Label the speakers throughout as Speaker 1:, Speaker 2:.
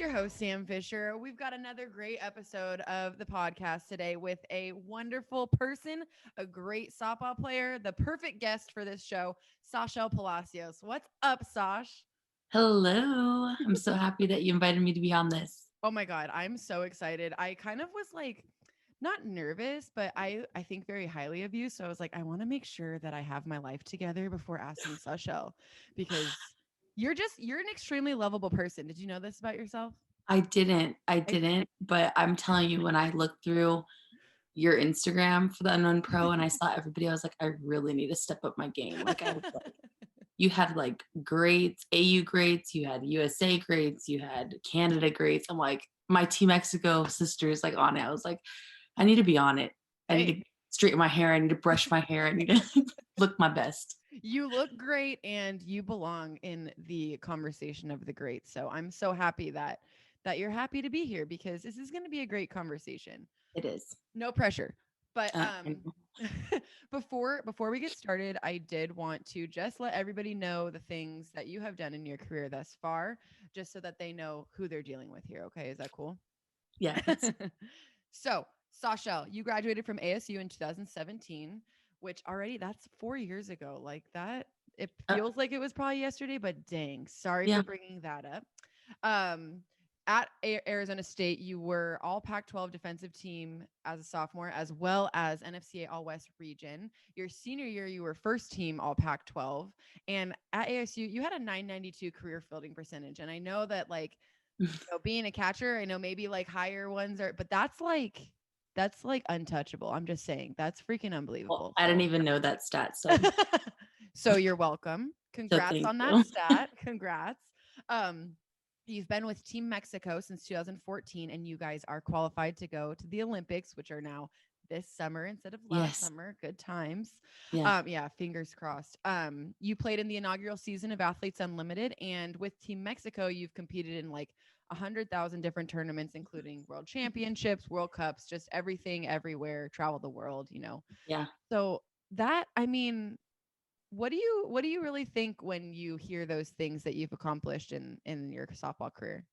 Speaker 1: your host, Sam Fisher. We've got another great episode of the podcast today with a wonderful person, a great softball player, the perfect guest for this show, Sashel Palacios. What's up, Sash?
Speaker 2: Hello. I'm so happy that you invited me to be on this.
Speaker 1: Oh my God, I'm so excited. I kind of was like, not nervous, but I think very highly of you. So I was like, I want to make sure that I have my life together before asking Sashel because you're an extremely lovable person. Did you know this about yourself?
Speaker 2: I
Speaker 1: I
Speaker 2: didn't, but I'm telling you, when I looked through your Instagram for the Unknown Pro and I saw everybody, I was like, I really need to step up my game. Like I was like, you had like greats, AU greats, you had USA greats, you had Canada greats. I'm like, my Team Mexico sisters like on it. I was like, I need to be on it. I need to
Speaker 1: Hey,
Speaker 2: straighten my hair. I need to brush my hair. I need to look my best.
Speaker 1: you look great and you belong in the conversation of the greats. So I'm so happy that you're happy to be here because this is going to be a great conversation.
Speaker 2: It is.
Speaker 1: No pressure. But
Speaker 2: I know.
Speaker 1: before we get started, I did want to just let everybody know the things that you have done in your career thus far, just so that they know who they're dealing with here. Okay, is that cool?
Speaker 2: Yeah, that's
Speaker 1: So, Sashel, you graduated from ASU in 2017, which already that's 4 years ago. Like that, it
Speaker 2: uh,
Speaker 1: feels like it was probably yesterday, but dang, sorry
Speaker 2: yeah.
Speaker 1: for bringing that up. Um, at Arizona State, you were all Pac-12 defensive team as a sophomore, as well as NFCA All West region. Your senior year, you were first team all Pac-12, and at ASU, you had a 992 career fielding percentage. And I know that like being a catcher, I know maybe like higher ones are, but that's like untouchable. I'm just saying that's freaking
Speaker 2: Well,
Speaker 1: unbelievable.
Speaker 2: I didn't
Speaker 1: So
Speaker 2: even know that stat. So,
Speaker 1: so you're welcome.
Speaker 2: so
Speaker 1: Congrats
Speaker 2: thank
Speaker 1: on that
Speaker 2: you.
Speaker 1: stat. Congrats. Um you've been with Team Mexico since 2014 and you guys are qualified to go to the Olympics, which are now this summer instead of last
Speaker 2: Yes.
Speaker 1: summer. Good times.
Speaker 2: Yeah.
Speaker 1: Yeah, fingers crossed. You played in the inaugural season of Athletes Unlimited, and with Team Mexico, you've competed in like 100,000 different tournaments, including world championships, world cups, just everything, everywhere, travel the world.
Speaker 2: Yeah.
Speaker 1: So that, I mean, what do you really think when you hear those things that you've accomplished in your softball career?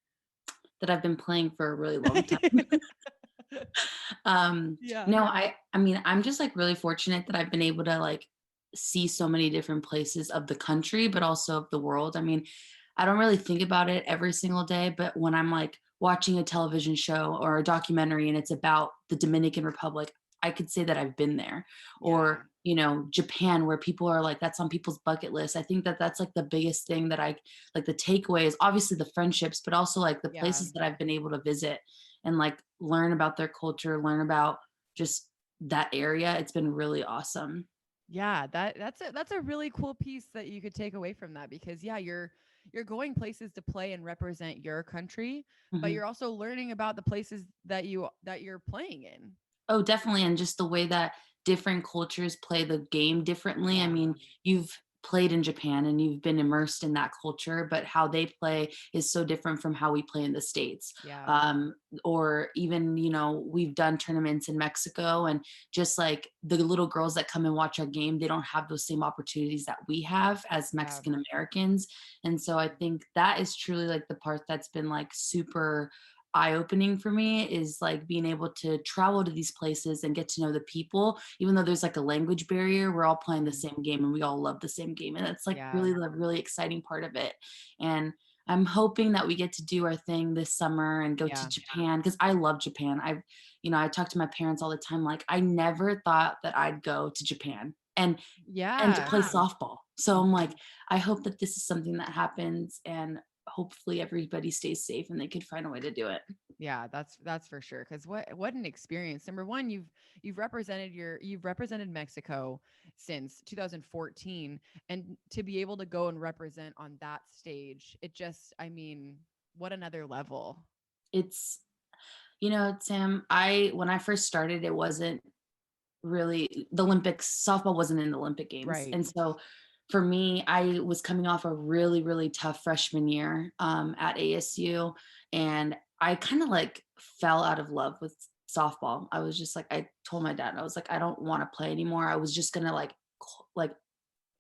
Speaker 2: That I've been playing for a really long time.
Speaker 1: Yeah.
Speaker 2: No, I mean, I'm just like really fortunate that I've been able to like see so many different places of the country, but also of the world. I mean, I don't really think about it every single day, but when I'm like watching a television show or a documentary and it's about the Dominican Republic, I could say that I've been there.
Speaker 1: Yeah.
Speaker 2: Or, Japan, where people are like, that's on people's bucket list. I think that that's like the biggest thing that I like. The takeaway is obviously the friendships, but also like the
Speaker 1: Yeah.
Speaker 2: places that I've been able to visit and like learn about their culture, learn about just that area. It's been really awesome.
Speaker 1: Yeah, that's a really cool piece that you could take away from that because yeah, you're going places to play and represent your country, but
Speaker 2: Mhm.
Speaker 1: you're also learning about the places that you're playing in.
Speaker 2: Oh, definitely. And just the way that different cultures play the game differently. I
Speaker 1: Yeah.
Speaker 2: mean, you've played in Japan and you've been immersed in that culture, but how they play is so different from how we play in the States.
Speaker 1: Yeah.
Speaker 2: Um, or even, we've done tournaments in Mexico, and just like the little girls that come and watch our game, they don't have those same opportunities that we have as
Speaker 1: Yeah.
Speaker 2: Mexican Americans. And so I think that is truly like the part that's been like super eye-opening for me, is like being able to travel to these places and get to know the people. Even though there's like a language barrier, we're all playing the
Speaker 1: Mhm.
Speaker 2: same game and we all love the same game, and that's like
Speaker 1: Yeah.
Speaker 2: really the really exciting part of it. And I'm hoping that we get to do our thing this summer and go to
Speaker 1: Yeah.
Speaker 2: Japan, because I love Japan. I talk to my parents all the time, like I never thought that I'd go to Japan and to
Speaker 1: Yeah.
Speaker 2: play softball. So I'm like,
Speaker 1: Mhm.
Speaker 2: I hope that this is something that happens, and hopefully everybody stays safe and they could find a way to do it.
Speaker 1: Yeah, that's for sure. Because what an experience. Number one, you've represented Mexico since 2014, and to be able to go and represent on that stage, it just, I mean, what another level.
Speaker 2: It's, Sam, when I first started, it wasn't really the Olympics. Softball wasn't in the Olympic Games.
Speaker 1: Right.
Speaker 2: And so for me, I was coming off a really, really tough freshman year at ASU. And I kind of like fell out of love with softball. I was just like, I told my dad, I was like, I don't want to play anymore. I was just going to like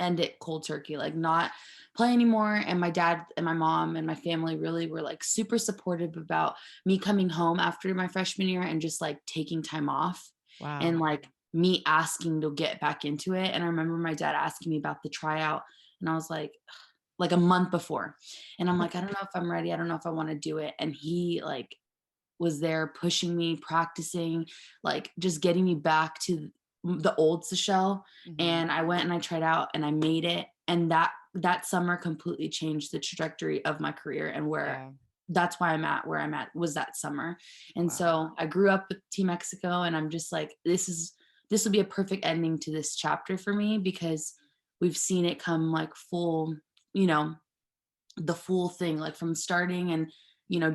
Speaker 2: end it cold turkey, like not play anymore. And my dad and my mom and my family really were like super supportive about me coming home after my freshman year and just like taking time off and
Speaker 1: Wow.
Speaker 2: like me asking to get back into it. And I remember my dad asking me about the tryout, and I was like a month before. And I'm like, I don't know if I'm ready. I don't know if I want to do it. And he like was there pushing me, practicing, like just getting me back to the old Sashel.
Speaker 1: Mhm.
Speaker 2: And I went and I tried out and I made it. And that summer completely changed the trajectory of my career and where
Speaker 1: Yeah.
Speaker 2: that's why I'm at where I'm at was that summer. And
Speaker 1: Wow.
Speaker 2: so I grew up with Team Mexico, and I'm just like, this will be a perfect ending to this chapter for me because we've seen it come like full, you know, the full thing, like from starting and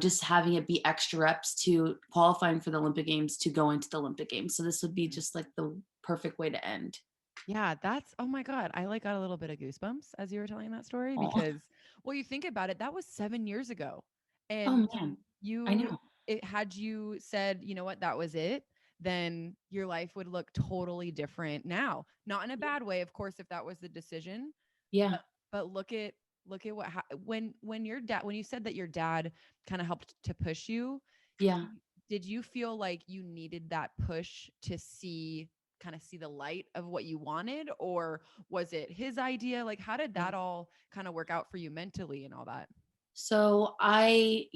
Speaker 2: just having it be extra reps to qualifying for the Olympic Games to go into the Olympic Games. So this would be
Speaker 1: Mhm.
Speaker 2: just like the perfect way to end.
Speaker 1: Yeah, that's oh my god, I like got a little bit of goosebumps as you were telling that story
Speaker 2: Oh,
Speaker 1: because well, you think about it, that was 7 years ago.
Speaker 2: oh
Speaker 1: And
Speaker 2: man, I
Speaker 1: you
Speaker 2: know.
Speaker 1: it had you said, "You know what? That was it." Then your life would look totally different now. Not in a bad way, of course, if that was the decision,
Speaker 2: Yeah,
Speaker 1: but look at what when your dad when you said that your dad kind of helped to push you,
Speaker 2: yeah.
Speaker 1: did you feel like you needed that push to see kind of see the light of what you wanted, or was it his idea? Like how did
Speaker 2: Yeah.
Speaker 1: that all kind of work out for you mentally and all that?
Speaker 2: So I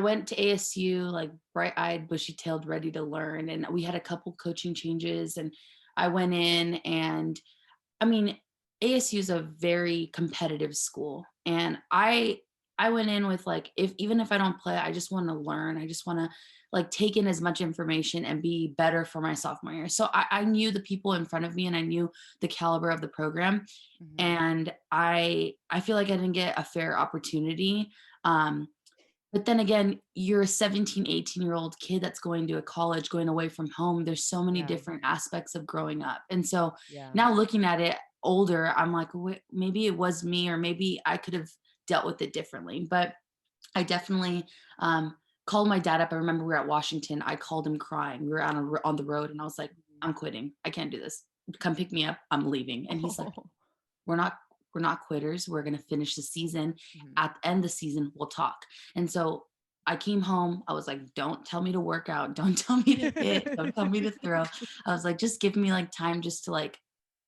Speaker 2: went to ASU like bright-eyed, bushy-tailed, ready to learn, and we had a couple coaching changes, and I went in, and I mean, ASU is a very competitive school, and I went in with like, if even if I don't play, I just want to learn. I just want to like take in as much information and be better for my sophomore year. So I knew the people in front of me, and I knew the caliber of the program,
Speaker 1: Mhm.
Speaker 2: and I feel like I didn't get a fair opportunity. Um, but then again, you're a 17, 18-year-old kid that's going to a college, going away from home. There's so many
Speaker 1: Yeah.
Speaker 2: different aspects of growing up. And so
Speaker 1: Yeah.
Speaker 2: now looking at it older, I'm like, "Wait, maybe it was me, or maybe I could have dealt with it differently." But I definitely called my dad up. I remember we were at Washington. I called him crying. We were on the road, and I was like,
Speaker 1: Mhm.
Speaker 2: I'm quitting. I can't do this. Come pick me up. I'm leaving. And he's like,
Speaker 1: Oh.
Speaker 2: we're not we're not quitters. We're going to finish the season.
Speaker 1: Mhm.
Speaker 2: At the end of the season, we'll talk. And so I came home. I was like, don't tell me to work out. Don't tell me to hit. Don't tell me to throw. I was like, just give me like time just to like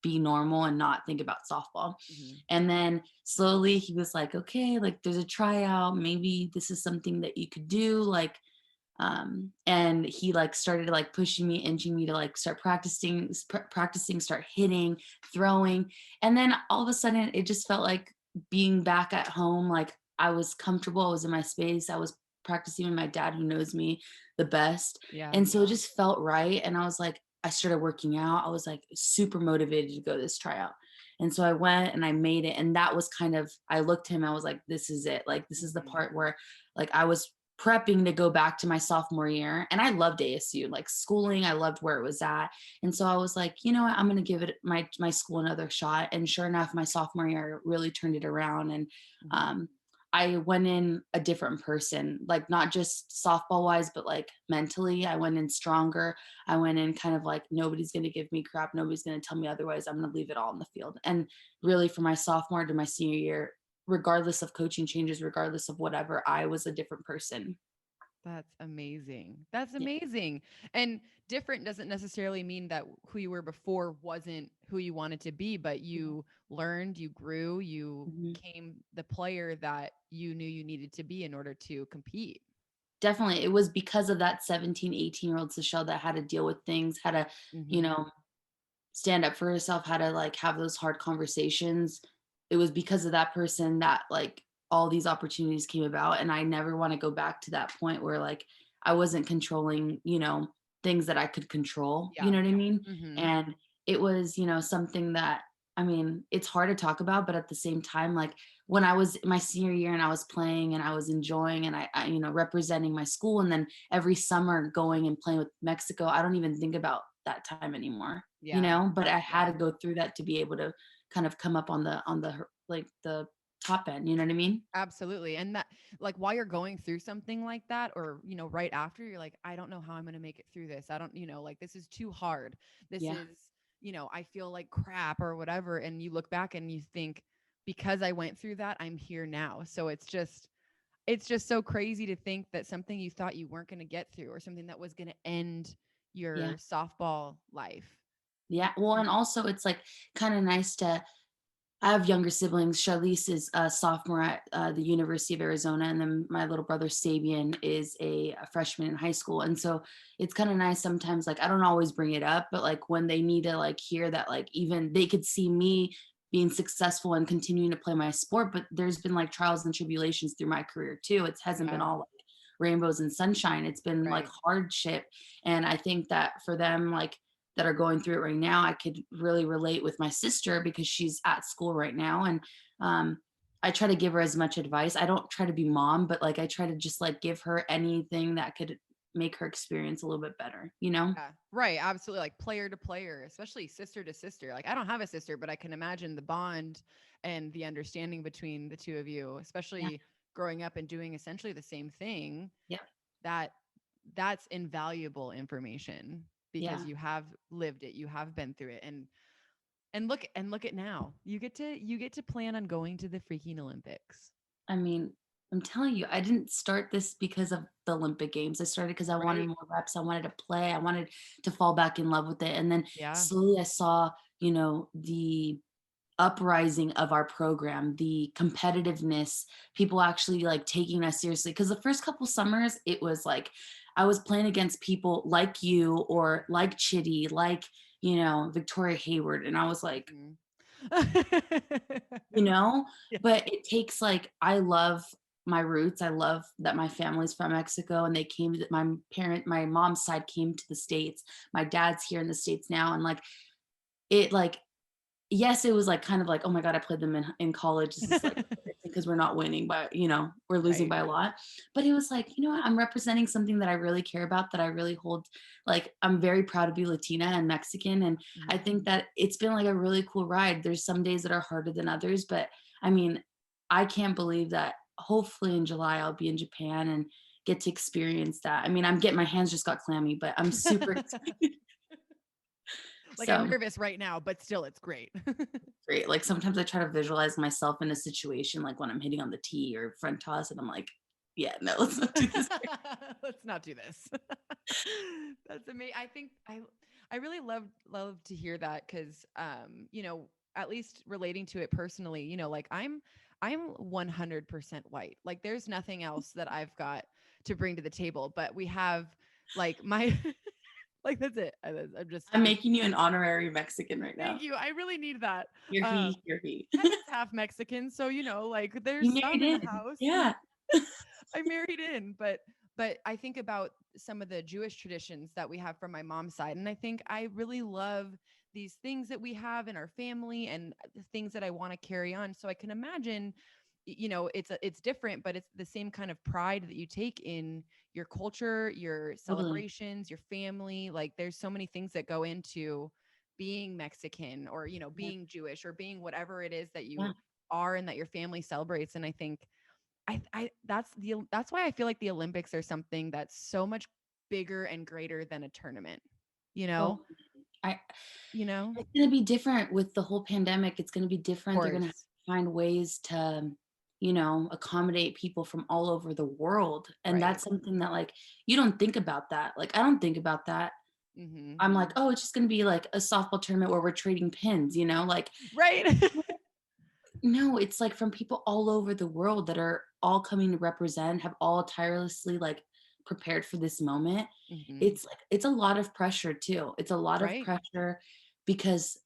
Speaker 2: be normal and not think about softball.
Speaker 1: Mhm.
Speaker 2: And then slowly he was like, okay, like there's a tryout. Maybe this is something that you could do. Like, and he like started like pushing me, inching me to like start practicing, start hitting, throwing. And then all of a sudden it just felt like being back at home. Like I was comfortable, I was in my space, I was practicing with my dad who knows me the best.
Speaker 1: Yeah.
Speaker 2: And so it just felt right. And I was like, I started working out. I was like super motivated to go this tryout. And so I went and I made it. And that was kind of, I looked at him, I was like, this is it. Like, this is the
Speaker 1: Mhm.
Speaker 2: part where like I was prepping to go back to my sophomore year, and I loved ASU, like schooling, I loved where it was at. And so I was like, you know what, I'm going to give it my school another shot. And sure enough, my sophomore year really turned it around. And
Speaker 1: Mhm.
Speaker 2: um I went in a different person, like not just softball wise, but like mentally. I went in stronger. I went in kind of like, nobody's going to give me crap. Nobody's going to tell me otherwise. I'm going to leave it all in the field. And really, from my sophomore to my senior year, regardless of coaching changes, regardless of whatever, I was a different person.
Speaker 1: That's amazing. That's
Speaker 2: Yeah.
Speaker 1: amazing. And different doesn't necessarily mean that who you were before wasn't who you wanted to be, but you learned, you grew, you
Speaker 2: Mhm.
Speaker 1: became the player that you knew you needed to be in order to compete.
Speaker 2: Definitely. It was because of that 17, 18-year-old Sashel that had to deal with things, had to, you
Speaker 1: Mhm.
Speaker 2: know, stand up for herself, how to like have those hard conversations. It was because of that person that like all these opportunities came about. And I never want to go back to that point where like I wasn't controlling, things that I could control, you
Speaker 1: Yeah.
Speaker 2: know what I mean?
Speaker 1: Mhm.
Speaker 2: And it was, something that, I mean, it's hard to talk about, but at the same time, like when I was my senior year and I was playing and I was enjoying and I representing my school, and then every summer going and playing with Mexico, I don't even think about that time anymore,
Speaker 1: Yeah.
Speaker 2: but I had
Speaker 1: Yeah.
Speaker 2: to go through that to be able to kind of come up on the top end, you know what I mean?
Speaker 1: Absolutely. And that like while you're going through something like that or right after you're like I don't know how I'm going to make it through this. I don't, like this is too hard. This
Speaker 2: Yeah.
Speaker 1: is I feel like crap or whatever. And you look back and you think, because I went through that, I'm here now. So it's just so crazy to think that something you thought you weren't going to get through, or something that was going to end
Speaker 2: Yeah.
Speaker 1: your softball life.
Speaker 2: Yeah. Well, and also it's like kind of nice to I have younger siblings. Charlize is a sophomore at the University of Arizona, and then my little brother Sabian is a freshman in high school. And so it's kind of nice sometimes. Like I don't always bring it up, but like when they need to like hear that, like even they could see me being successful and continuing to play my sport. But there's been like trials and tribulations through my career too. It hasn't been
Speaker 1: Yeah.
Speaker 2: all like rainbows and sunshine. It's been like
Speaker 1: Right.
Speaker 2: hardship, and I think that for them, like that are going through it right now, I could really relate with my sister because she's at school right now. And um, I try to give her as much advice. I don't try to be mom, but like I try to just like give her anything that could make her experience a little bit better, you know?
Speaker 1: Yeah. Right. Absolutely. Like player to player, especially sister to sister. Like I don't have a sister, but I can imagine the bond and the understanding between the two of you,
Speaker 2: Yeah.
Speaker 1: especially growing up and doing essentially the same thing.
Speaker 2: Yeah.
Speaker 1: That that's invaluable information, because
Speaker 2: Yeah.
Speaker 1: you have lived it, you have been through it. And look at now. You get to plan on going to the freaking Olympics.
Speaker 2: I mean, I'm telling you, I didn't start this because of the Olympic Games. I started because I wanted
Speaker 1: Right?
Speaker 2: more reps. I wanted to play. I wanted to fall back in love with it. And then
Speaker 1: Yeah.
Speaker 2: slowly I saw, the uprising of our program, the competitiveness, people actually like taking us seriously. Because the first couple summers, it was like I was playing against people like you or like Chitty, like, Victoria Hayward. And I was like,
Speaker 1: Mhm.
Speaker 2: you know,
Speaker 1: Yeah.
Speaker 2: but it takes like, I love my roots. I love that my family's from Mexico and they came to my mom's side came to the States. My dad's here in the States now. And like yes, it was like kind of like, oh my God, I played them in college. This is like because we're not winning, but we're losing
Speaker 1: Right.
Speaker 2: by a lot. But it was like, what? I'm representing something that I really care about, that I really hold. Like, I'm very proud to be Latina and Mexican. And I
Speaker 1: Mhm.
Speaker 2: think that it's been like a really cool ride. There's some days that are harder than others, but I mean, I can't believe that hopefully in July I'll be in Japan and get to experience that. I mean, my hands just got clammy, but I'm super excited.
Speaker 1: Like I'm
Speaker 2: So
Speaker 1: nervous right now, but still it's great.
Speaker 2: great. Like sometimes I try to visualize myself in a situation like when I'm hitting on the tee or front toss and I'm like, yeah, no, let's not do this.
Speaker 1: Let's not do this. That's amazing. I think I really love to hear that, because at least relating to it personally, like I'm 100% white. Like there's nothing else that I've got to bring to the table, but we have like my like that's it. I'm just
Speaker 2: I'm making you an honorary Mexican right
Speaker 1: thank
Speaker 2: now.
Speaker 1: you. I really need that.
Speaker 2: You're
Speaker 1: Um
Speaker 2: he, you're he.
Speaker 1: Heather's half Mexican, so like there's
Speaker 2: You
Speaker 1: some
Speaker 2: married
Speaker 1: in the
Speaker 2: in.
Speaker 1: house.
Speaker 2: Yeah.
Speaker 1: I married in, but I think about some of the Jewish traditions that we have from my mom's side, and I think I really love these things that we have in our family, and the things that I want to carry on. So I can imagine, it's different, but it's the same kind of pride that you take in your culture, your
Speaker 2: Totally.
Speaker 1: celebrations, your family. Like there's so many things that go into being Mexican, or
Speaker 2: Yeah.
Speaker 1: being Jewish, or being whatever it is that
Speaker 2: Yeah.
Speaker 1: you are and that your family celebrates. And I think that's why I feel like the Olympics are something that's so much bigger and greater than a tournament. You know?
Speaker 2: Totally. I
Speaker 1: You know?
Speaker 2: It's gonna be different with the whole pandemic. It's gonna be
Speaker 1: Of
Speaker 2: different. They're gonna have
Speaker 1: course.
Speaker 2: to find ways to, accommodate people from all over the world. And
Speaker 1: Right.
Speaker 2: that's something that like you don't think about that. Like I don't think about that.
Speaker 1: Mhm.
Speaker 2: I'm like, oh, it's just gonna be like a softball tournament where we're trading pins, like
Speaker 1: Right.
Speaker 2: no, it's like from people all over the world that are all coming to represent, have all tirelessly like prepared for this moment.
Speaker 1: Mhm.
Speaker 2: It's like it's a lot of pressure too. It's a lot of
Speaker 1: Right.
Speaker 2: pressure because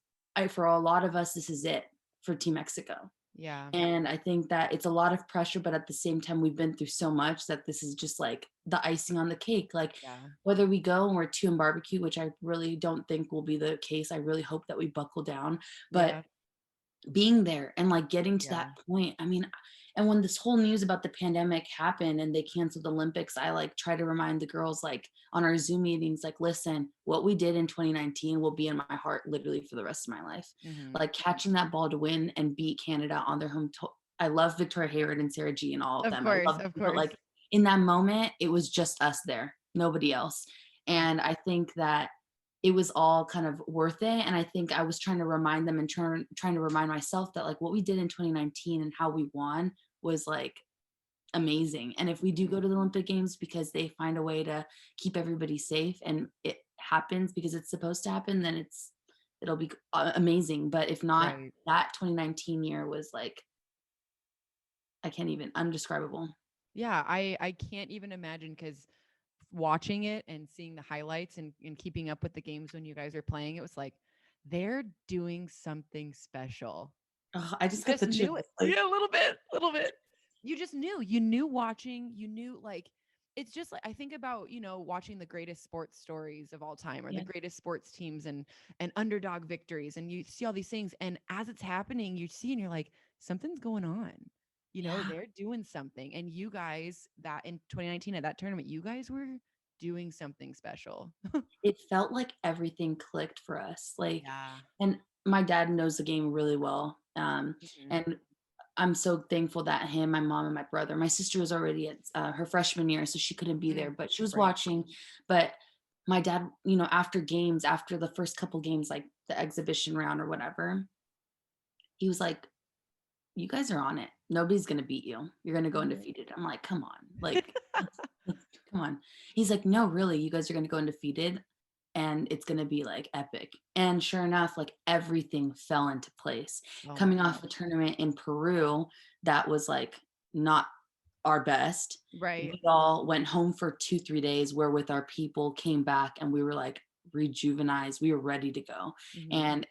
Speaker 2: for a lot of us, this is it for Team Mexico.
Speaker 1: Yeah.
Speaker 2: And I think that it's a lot of pressure, but at the same time, we've been through so much that this is just like the icing on the cake. Like
Speaker 1: Yeah.
Speaker 2: whether we go and we're two in barbecue, which I really don't think will be the case. I really hope that we buckle down. But
Speaker 1: Yeah.
Speaker 2: being there and like getting to
Speaker 1: Yeah.
Speaker 2: that point. I mean, and when this whole news about the pandemic happened and they canceled the Olympics, I like try to remind the girls like on our Zoom meetings, like, listen, what we did in 2019 will be in my heart literally for the rest of my life.
Speaker 1: Mhm.
Speaker 2: Like catching that ball to win and beat Canada on their I love Victoria Hayward and Sarah G and all of
Speaker 1: Of
Speaker 2: them. I
Speaker 1: course.
Speaker 2: love
Speaker 1: Of
Speaker 2: them, but
Speaker 1: course.
Speaker 2: like in that moment, it was just us there, nobody else.
Speaker 1: Mhm.
Speaker 2: And I think that it was all kind of worth it. And I think I was trying to remind them and trying to remind myself that like what we did in 2019 and how we won was like amazing. And if we do go
Speaker 1: Mhm.
Speaker 2: to the Olympic Games because they find a way to keep everybody safe and it happens because it's supposed to happen, then it'll be amazing. But if not,
Speaker 1: Right.
Speaker 2: that 2019 year was like I can't even undescribable.
Speaker 1: Yeah, I can't even imagine because watching it and seeing the highlights and keeping up with the games when you guys are playing, it was like they're doing something special.
Speaker 2: Oh, I
Speaker 1: You
Speaker 2: just got
Speaker 1: just
Speaker 2: the
Speaker 1: knew it.
Speaker 2: chills. Like,
Speaker 1: Yeah, a little bit, a little bit. You just knew. You knew watching. You knew like it's just like I think about, watching the greatest sports stories of all time or the
Speaker 2: yeah,
Speaker 1: greatest sports teams and underdog victories and you see all these things and as it's happening, you see and you're like something's going on.
Speaker 2: yeah.
Speaker 1: They're doing something and you guys that in 2019 at that tournament, you guys were doing something special.
Speaker 2: It felt like everything clicked for us. Like,
Speaker 1: Yeah.
Speaker 2: and my dad knows the game really well.
Speaker 1: Mhm.
Speaker 2: And I'm so thankful that him, my mom, and my brother, my sister was already at her freshman year, so she couldn't be there,
Speaker 1: Mm.
Speaker 2: but she was
Speaker 1: Right.
Speaker 2: watching. But my dad, after games, after the first couple games, like the exhibition round or whatever, he was like, "You guys are on it. Nobody's gonna beat you. You're gonna go
Speaker 1: Mhm.
Speaker 2: undefeated." I'm like, "Come on, like, come on." He's like, "No, really, you guys are gonna go undefeated, and it's gonna be like epic." And sure enough, like everything fell into place.
Speaker 1: Oh my
Speaker 2: Coming off a
Speaker 1: gosh.
Speaker 2: tournament in Peru that was like not our best,
Speaker 1: Right.
Speaker 2: we all went home for 2, 3 days. Where with our people, came back, and we were like rejuvenized. We were ready to go,
Speaker 1: Mhm.
Speaker 2: and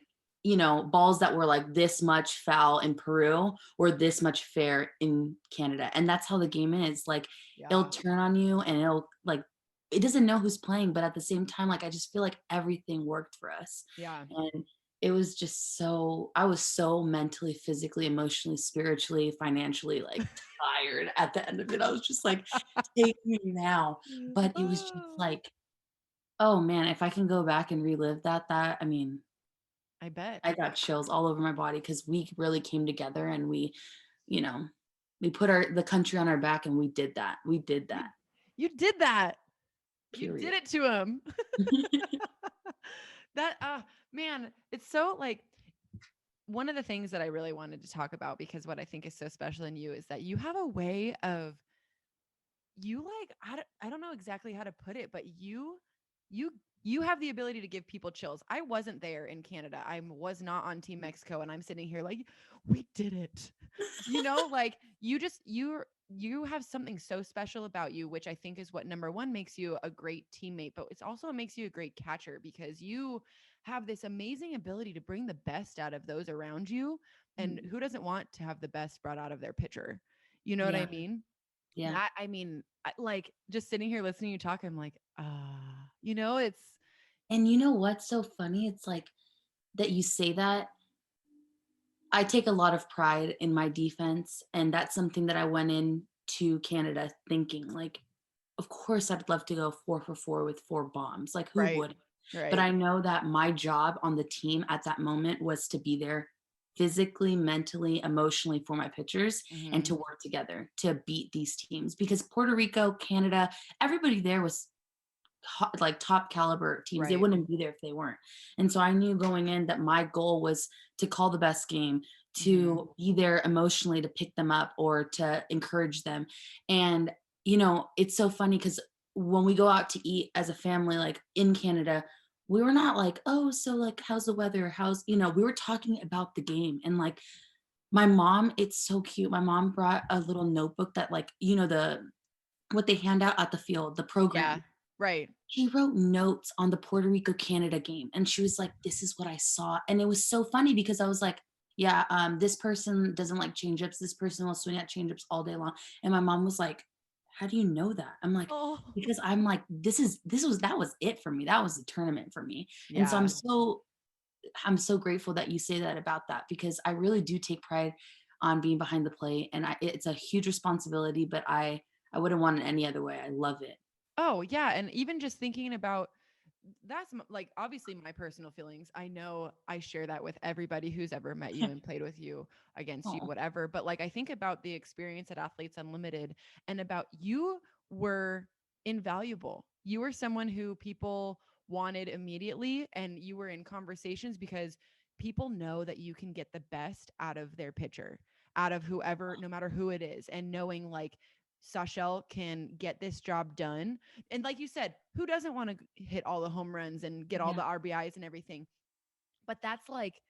Speaker 2: balls that were like this much foul in Peru or this much fair in Canada. And that's how the game is. Like it'll
Speaker 1: Yeah.
Speaker 2: turn on you and it'll like it doesn't know who's playing, but at the same time, like I just feel like everything worked for us.
Speaker 1: Yeah.
Speaker 2: And it was just so I was so mentally, physically, emotionally, spiritually, financially like tired at the end of it. I was just like, take me now. But it was just
Speaker 1: Oh,
Speaker 2: like, oh man, if I can go back and relive that I mean,
Speaker 1: I bet.
Speaker 2: I got chills all over my body because we really came together and you know, we put the country on our back and we did that. We did
Speaker 1: You
Speaker 2: that.
Speaker 1: you did that. You did
Speaker 2: Period.
Speaker 1: it to him. That man, it's so like one of the things that I really wanted to talk about because what I think is so special in you is that you have a way of you like I don't know exactly how to put it, but you you have the ability to give people chills. I wasn't there in Canada. I was not on Team Mexico and I'm sitting here like we did it. Like you have something so special about you which I think is what number 1 makes you a great teammate, but it's also makes you a great catcher because you have this amazing ability to bring the best out of those around you and
Speaker 2: Mm,
Speaker 1: who doesn't want to have the best brought out of their pitcher? You know what I
Speaker 2: yeah,
Speaker 1: mean?
Speaker 2: yeah.
Speaker 1: That I mean, like just sitting here listening to you talk, I'm like, ah, it's
Speaker 2: And you know what's so funny? It's like that you say that. I take a lot of pride in my defense, and that's something that I went into Canada thinking like, of course I'd love to go 4 for 4 with 4 bombs. Like who
Speaker 1: right,
Speaker 2: would? But
Speaker 1: right.
Speaker 2: I know that my job on the team at that moment was to be there physically, mentally, emotionally for my pitchers and
Speaker 1: Hmm.
Speaker 2: to work together to beat these teams because Puerto Rico, Canada, everybody there was like top caliber teams. They
Speaker 1: Right.
Speaker 2: wouldn't be there if they weren't. And so I knew going in that my goal was to call the best game,
Speaker 1: Hmm.
Speaker 2: to be there emotionally to pick them up or to encourage them. And it's so funny because when we go out to eat as a family, like in Canada, we were not like, oh, so like, how's the weather? We were talking about the game. And like, my mom, it's so cute. My mom brought a little notebook that, like, what they hand out at the field, the
Speaker 1: Yeah.
Speaker 2: program.
Speaker 1: Right.
Speaker 2: She wrote notes on the Puerto Rico Canada game and she was like, this is what I saw. And it was so funny because I was like, yeah, this person doesn't like changeups. This person will swing at changeups all day long. And my mom was like, how do you know that? I'm like,
Speaker 1: Oh.
Speaker 2: because I'm like, that was it for me. That was the tournament for me. And so
Speaker 1: Yeah.
Speaker 2: I'm so grateful that you say that about that because I really do take pride on being behind the plate and it's a huge responsibility, but I wouldn't want it any other way. I love it.
Speaker 1: Oh, yeah, and even just thinking about that's like obviously my personal feelings. I know I share that with everybody who's ever met you and played with you, against you,
Speaker 2: Oh,
Speaker 1: whatever. But like I think about the experience at Athletes Unlimited and about you were invaluable. You were someone who people wanted immediately, and you were in conversations because people know that you can get the best out of their pitcher, out of whoever, no matter who it is, and knowing like Sashel can get this job done. And like you said, who doesn't want to hit all the home runs and get all
Speaker 2: Yeah.
Speaker 1: the RBIs and everything? But that's like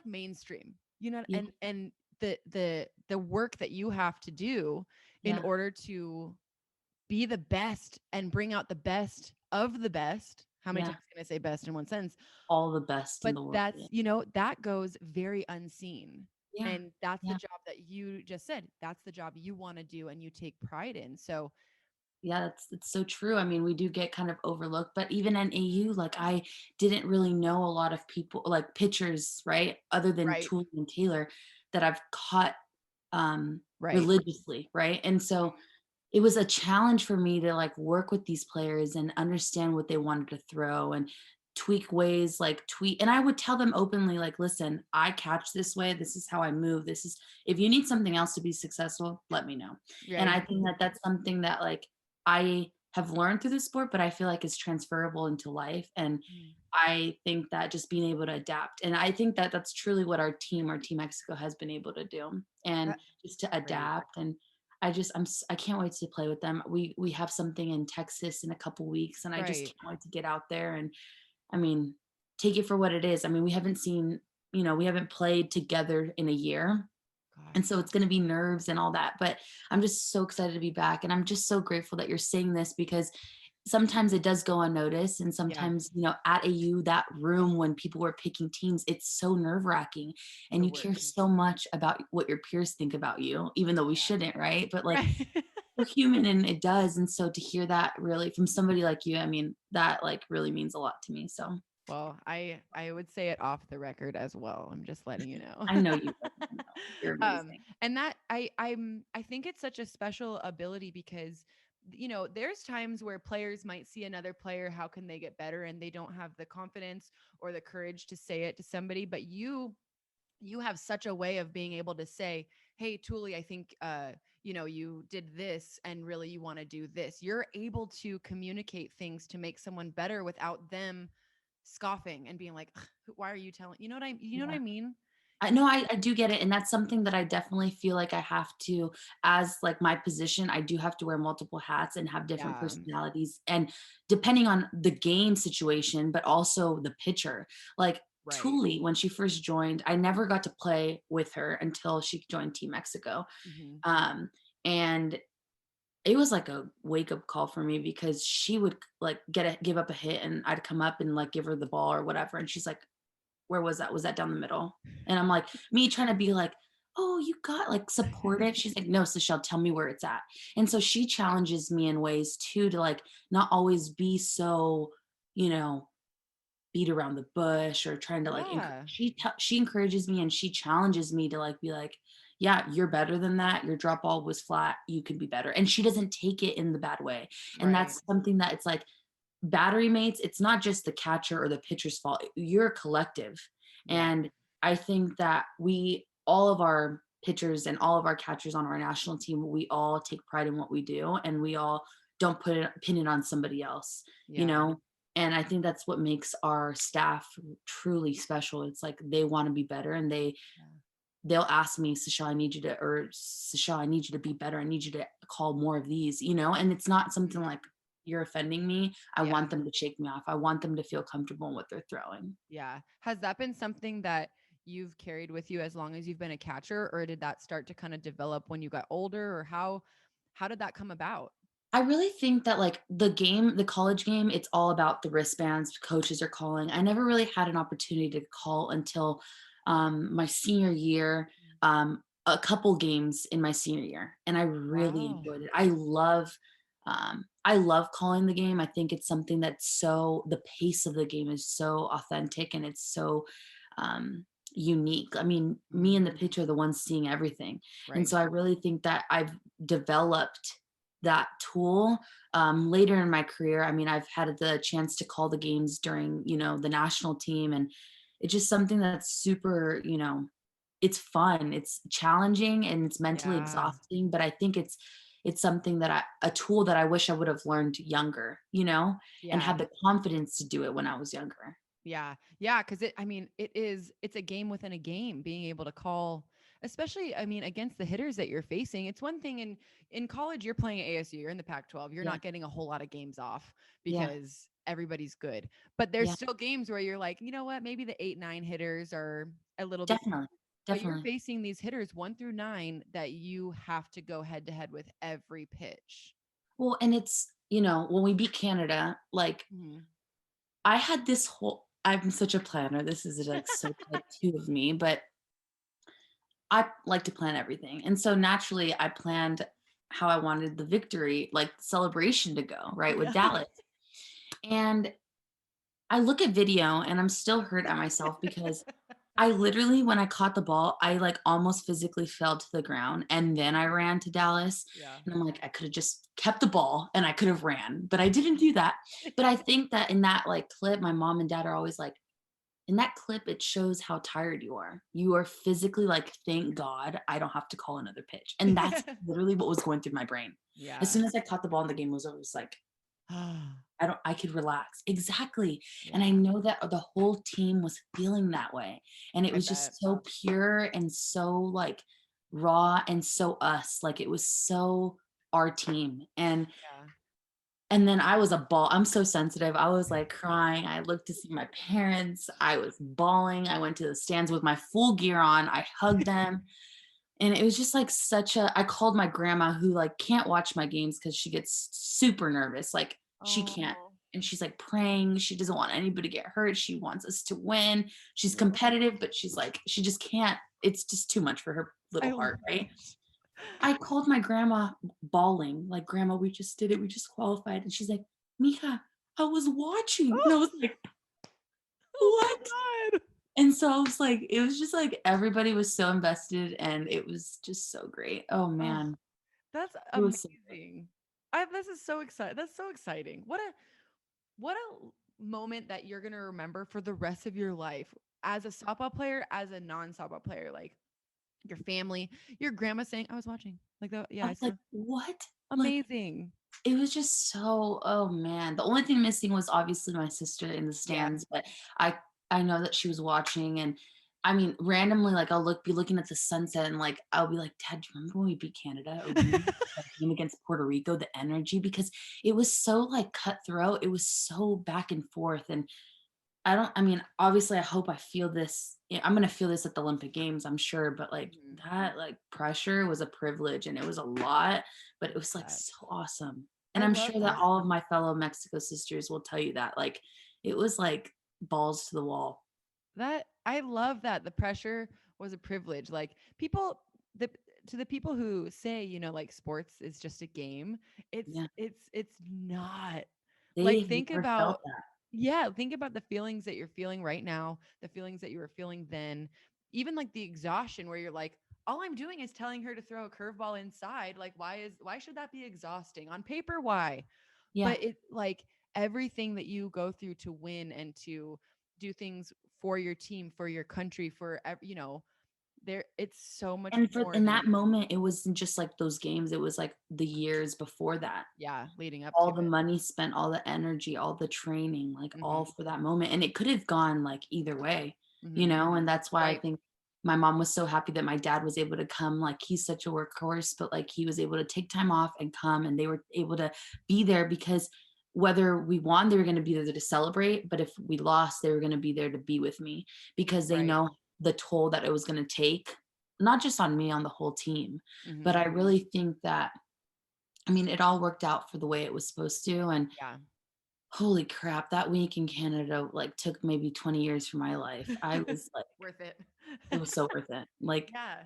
Speaker 1: mainstream, you know,
Speaker 2: Yeah.
Speaker 1: and the work that you have to do in
Speaker 2: Yeah.
Speaker 1: order to be the best and bring out the best of the best. How many
Speaker 2: Yeah.
Speaker 1: times can I say best in one sentence?
Speaker 2: All the best in
Speaker 1: But
Speaker 2: the world.
Speaker 1: that's, you know, that goes very unseen.
Speaker 2: Yeah.
Speaker 1: And that's the
Speaker 2: Yeah.
Speaker 1: job that you just said. That's the job you want to do and you take pride in. So,
Speaker 2: Yeah, it's so true. I mean, we do get kind of overlooked, but even in AU, like I didn't really know a lot of people, like pitchers, right? Other than
Speaker 1: right,
Speaker 2: Tool and Taylor, that I've caught
Speaker 1: right,
Speaker 2: religiously, right? And so it was a challenge for me to like work with these players and understand what they wanted to throw and tweak ways, like tweak. And I would tell them openly, like, listen, I catch this way. This is how I move. This is, if you need something else to be successful, let me know. And I
Speaker 1: right.
Speaker 2: think that that's something that like I have learned through the sport, but I feel like is transferable into life. And
Speaker 1: Mm.
Speaker 2: I think that just being able to adapt, and I think that that's truly what our Team Mexico has been able to do, and
Speaker 1: That,
Speaker 2: just to
Speaker 1: great.
Speaker 2: adapt. And I can't wait to play with them. We have something in Texas in a couple weeks, and I just
Speaker 1: Right.
Speaker 2: can't wait to get out there. And I mean, take it for what it is. I mean, we haven't seen, we haven't played together in a year, and
Speaker 1: Gosh.
Speaker 2: so it's going to be nerves and all that. But I'm just so excited to be back, and I'm just so grateful that you're saying this, because sometimes it does go unnoticed, and
Speaker 1: Yeah.
Speaker 2: sometimes at AU, that room when people were picking teams, it's so nerve wracking, and
Speaker 1: The
Speaker 2: you care
Speaker 1: worst.
Speaker 2: so much about what your peers think about you, even though we
Speaker 1: Yeah.
Speaker 2: shouldn't, right? But like,
Speaker 1: Right.
Speaker 2: we're human and it does. And so to hear that really from somebody like you, I mean, that like really means a lot to me. So
Speaker 1: Well, I would say it off the record as well. I'm just letting you know.
Speaker 2: I know you would. I know. You're amazing.
Speaker 1: And that I think it's such a special ability because you know, there's times where players might see another player, how can they get better, and they don't have the confidence or the courage to say it to somebody, but you have such a way of being able to say, hey Tuli, I think you know, you did this and really you want to do this. You're able to communicate things to make someone better without them scoffing and being like, why are you telling, you know what
Speaker 2: Yeah.
Speaker 1: I mean?
Speaker 2: I
Speaker 1: And
Speaker 2: know I do get it. And that's something that I definitely feel like I have to, as like my position, I do have to wear multiple hats and have different
Speaker 1: yeah,
Speaker 2: personalities. And depending on the game situation, but also the pitcher, like
Speaker 1: right.
Speaker 2: Tuli, when she first joined, I never got to play with her until she joined Team Mexico.
Speaker 1: Hmm.
Speaker 2: And it was like a wake up call for me, because she would like give up a hit, and I'd come up and like give her the ball or whatever. And she's like, where was that? Was that down the middle? And I'm like, me trying to be like, oh, you got like supportive. She's like, no, Sashel, tell me where it's at. And so she challenges me in ways too, to like not always be so, you know, beat around the bush or trying to like
Speaker 1: Yeah,
Speaker 2: she encourages me, and she challenges me to like be like, yeah, you're better than that, your drop ball was flat, you can be better. And she doesn't take it in the bad way. And
Speaker 1: right.
Speaker 2: that's something that it's like, battery mates, it's not just the catcher or the pitcher's fault, you're a collective.
Speaker 1: Yeah,
Speaker 2: And I think that we all of our pitchers and all of our catchers on our national team, we all take pride in what we do, and we all don't pin it on somebody else, you
Speaker 1: yeah,
Speaker 2: know and I think that's what makes our staff truly special. It's like they want to be better, and
Speaker 1: yeah,
Speaker 2: they'll ask me, Sashel, I need you to, or Sashel, I need you to be better. I need you to call more of these, and it's not something like you're offending me. I
Speaker 1: yeah,
Speaker 2: want them to shake me off. I want them to feel comfortable in what they're throwing.
Speaker 1: yeah. Has that been something that you've carried with you as long as you've been a catcher, or did that start to kind of develop when you got older, or how did that come about?
Speaker 2: I really think that like the college game, it's all about the wristbands coaches are calling. I never really had an opportunity to call until my senior year, a couple games in my senior year, and I really
Speaker 1: Wow.
Speaker 2: enjoyed it. I love calling the game. I think it's something that's so the pace of the game is so authentic, and it's so unique. I mean, me and the
Speaker 1: Mhm.
Speaker 2: pitcher are the ones seeing everything. And
Speaker 1: Right.
Speaker 2: so I really think that I've developed that tool later in my career. I mean, I've had the chance to call the games during, the national team, and it's just something that's super, it's fun, it's challenging, and it's mentally
Speaker 1: Yeah.
Speaker 2: exhausting. But I think it's something that a tool that I wish I would have learned younger, and
Speaker 1: Yeah.
Speaker 2: had the confidence to do it when I was younger.
Speaker 1: Yeah. Yeah, cuz I mean, it's a game within a game being able to call, especially I mean against the hitters that you're facing. It's one thing in college you're playing at ASU, you're in the Pac-12. You're
Speaker 2: Yeah.
Speaker 1: not getting a whole lot of games off
Speaker 2: Yeah.
Speaker 1: because everybody's good. But there's
Speaker 2: Yeah.
Speaker 1: still games where you're like, "You know what? Maybe the 8-9 hitters are a little bit."
Speaker 2: Definitely.
Speaker 1: But you're
Speaker 2: Definitely.
Speaker 1: facing these hitters 1 through 9 that you have to go head to head with every pitch.
Speaker 2: Well, and it's, when we beat Canada, like
Speaker 1: Mhm.
Speaker 2: I had this whole I'm such a planner. This is like so type 2 of me, but I like to plan everything. And so naturally I planned how I wanted the victory, like celebration to go, right, with
Speaker 1: Yeah.
Speaker 2: Dallas. And I look at video and I'm still hurt at myself because I literally, when I caught the ball, I like almost physically fell to the ground and then I ran to Dallas.
Speaker 1: Yeah.
Speaker 2: And I'm like, I could have just kept the ball and I could have ran, but I didn't do that. But I think that in that like clip, my mom and dad are always like, in that clip, it shows how tired you are. You are physically like, thank God I don't have to call another pitch. And that's literally what was going through my brain. As
Speaker 1: Yeah.
Speaker 2: soon as I caught the ball and the game was over, it was like, I could relax. Exactly. And I
Speaker 1: Yeah,
Speaker 2: know that the whole team was feeling that way. And it
Speaker 1: I
Speaker 2: was
Speaker 1: bet.
Speaker 2: just so pure and so like raw and so us. Like it was so our team.
Speaker 1: Yeah.
Speaker 2: And then I was a ball. I'm so sensitive. I was like crying. I looked to see my parents. I was bawling. I went to the stands with my full gear on. I hugged them. And it was just like I called my grandma who like can't watch my games because she gets super nervous. Like she can't.
Speaker 1: Oh,
Speaker 2: And she's like praying. She doesn't want anybody to get hurt. She wants us to win. She's
Speaker 1: yeah.
Speaker 2: competitive, but she's like, she just can't. It's just too much for her
Speaker 1: I
Speaker 2: little
Speaker 1: love
Speaker 2: heart, right?
Speaker 1: it.
Speaker 2: I called my grandma bawling, like, "Grandma, we just did it. We just qualified." And she's like, "Mija, I was watching." And I
Speaker 1: Oh,
Speaker 2: was like,
Speaker 1: oh
Speaker 2: "What?"
Speaker 1: my god.
Speaker 2: And so I was like, it was just like everybody was so invested and it was just so great. Oh
Speaker 1: Oh,
Speaker 2: man,
Speaker 1: that's
Speaker 2: it was so good.
Speaker 1: amazing. This is so exciting. That's so exciting. What a moment that you're gonna remember for the rest of your life as a softball player, as a non-softball player, like your family, your grandma saying, "I was watching." Like that.
Speaker 2: I
Speaker 1: Yeah, I
Speaker 2: was
Speaker 1: saw.
Speaker 2: like, "What?" Like
Speaker 1: Amazing.
Speaker 2: it was just so oh man. The only thing missing was obviously my sister in the
Speaker 1: Yeah.
Speaker 2: stands, but I I know that she was watching and I mean, randomly, like I'll be looking at the sunset and like I'll be like, Dad, do you remember when we beat Canada or remember that game against Puerto Rico, the energy? Because it was so like cutthroat, it was so back and forth. And I mean, obviously I hope I feel this. I'm gonna feel this at the Olympic Games, I'm sure, but like
Speaker 1: Mhm.
Speaker 2: that like pressure was a privilege and it was a lot, but it was like
Speaker 1: That.
Speaker 2: so awesome. And
Speaker 1: I
Speaker 2: I'm
Speaker 1: love
Speaker 2: sure that
Speaker 1: that.
Speaker 2: all of my fellow Mexico sisters will tell you that. Like it was like balls to the wall.
Speaker 1: That I love that the pressure was a privilege. Like people the to the people who say, like sports is just a game,
Speaker 2: Yeah.
Speaker 1: it's not. Like
Speaker 2: They've
Speaker 1: think
Speaker 2: never felt
Speaker 1: about
Speaker 2: that.
Speaker 1: yeah, think about the feelings that you're feeling right now, the feelings that you were feeling then, even like the exhaustion where you're like, all I'm doing is telling her to throw a curveball inside. Like why should that be exhausting? On paper, why?
Speaker 2: Yeah.
Speaker 1: But it like everything that you go through to win and to do things for your team, for your country, there it's so much
Speaker 2: And for
Speaker 1: more
Speaker 2: in
Speaker 1: than
Speaker 2: that moment, it wasn't just like those games, it was like the years before that.
Speaker 1: yeah, leading up to
Speaker 2: All the
Speaker 1: it.
Speaker 2: money spent, all the energy, all the training, like all
Speaker 1: Mhm.
Speaker 2: for that moment. And it could have gone like either way,
Speaker 1: Mhm.
Speaker 2: and that's why I
Speaker 1: Right.
Speaker 2: think my mom was so happy that my dad was able to come. Like he's such a workhorse, but like he was able to take time off and come and they were able to be there because whether we won, they were going to be there to celebrate. But if we lost, they were going to be there to be with me because they
Speaker 1: Right.
Speaker 2: know the toll that it was going to take, not just on me, on the whole team. But
Speaker 1: Mhm.
Speaker 2: I really think that I mean, it all worked out for the way it was supposed to, and
Speaker 1: Yeah.
Speaker 2: holy crap, that week in Canada, like, took maybe 20 years from my life. I was like
Speaker 1: Worth it.
Speaker 2: it was so worth it, like,
Speaker 1: Yeah.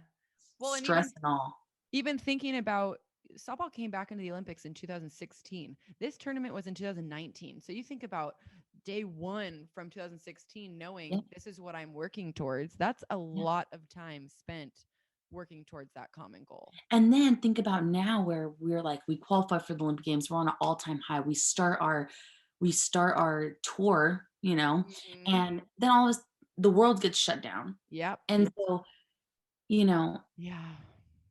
Speaker 1: Well, and
Speaker 2: stress and all.
Speaker 1: even thinking about softball came back into the Olympics in 2016. This tournament was in 2019. So you think about day 1 from 2016
Speaker 2: Yeah,
Speaker 1: knowing this is what I'm working towards. That's a
Speaker 2: yeah.
Speaker 1: lot of time spent working towards that common goal.
Speaker 2: And then think about now where we're like, we qualify for the Olympic Games, we're on an all-time high. We start our tour,
Speaker 1: Mhm.
Speaker 2: and then all of the world gets shut down.
Speaker 1: Yep.
Speaker 2: And so, you know,
Speaker 1: Yeah.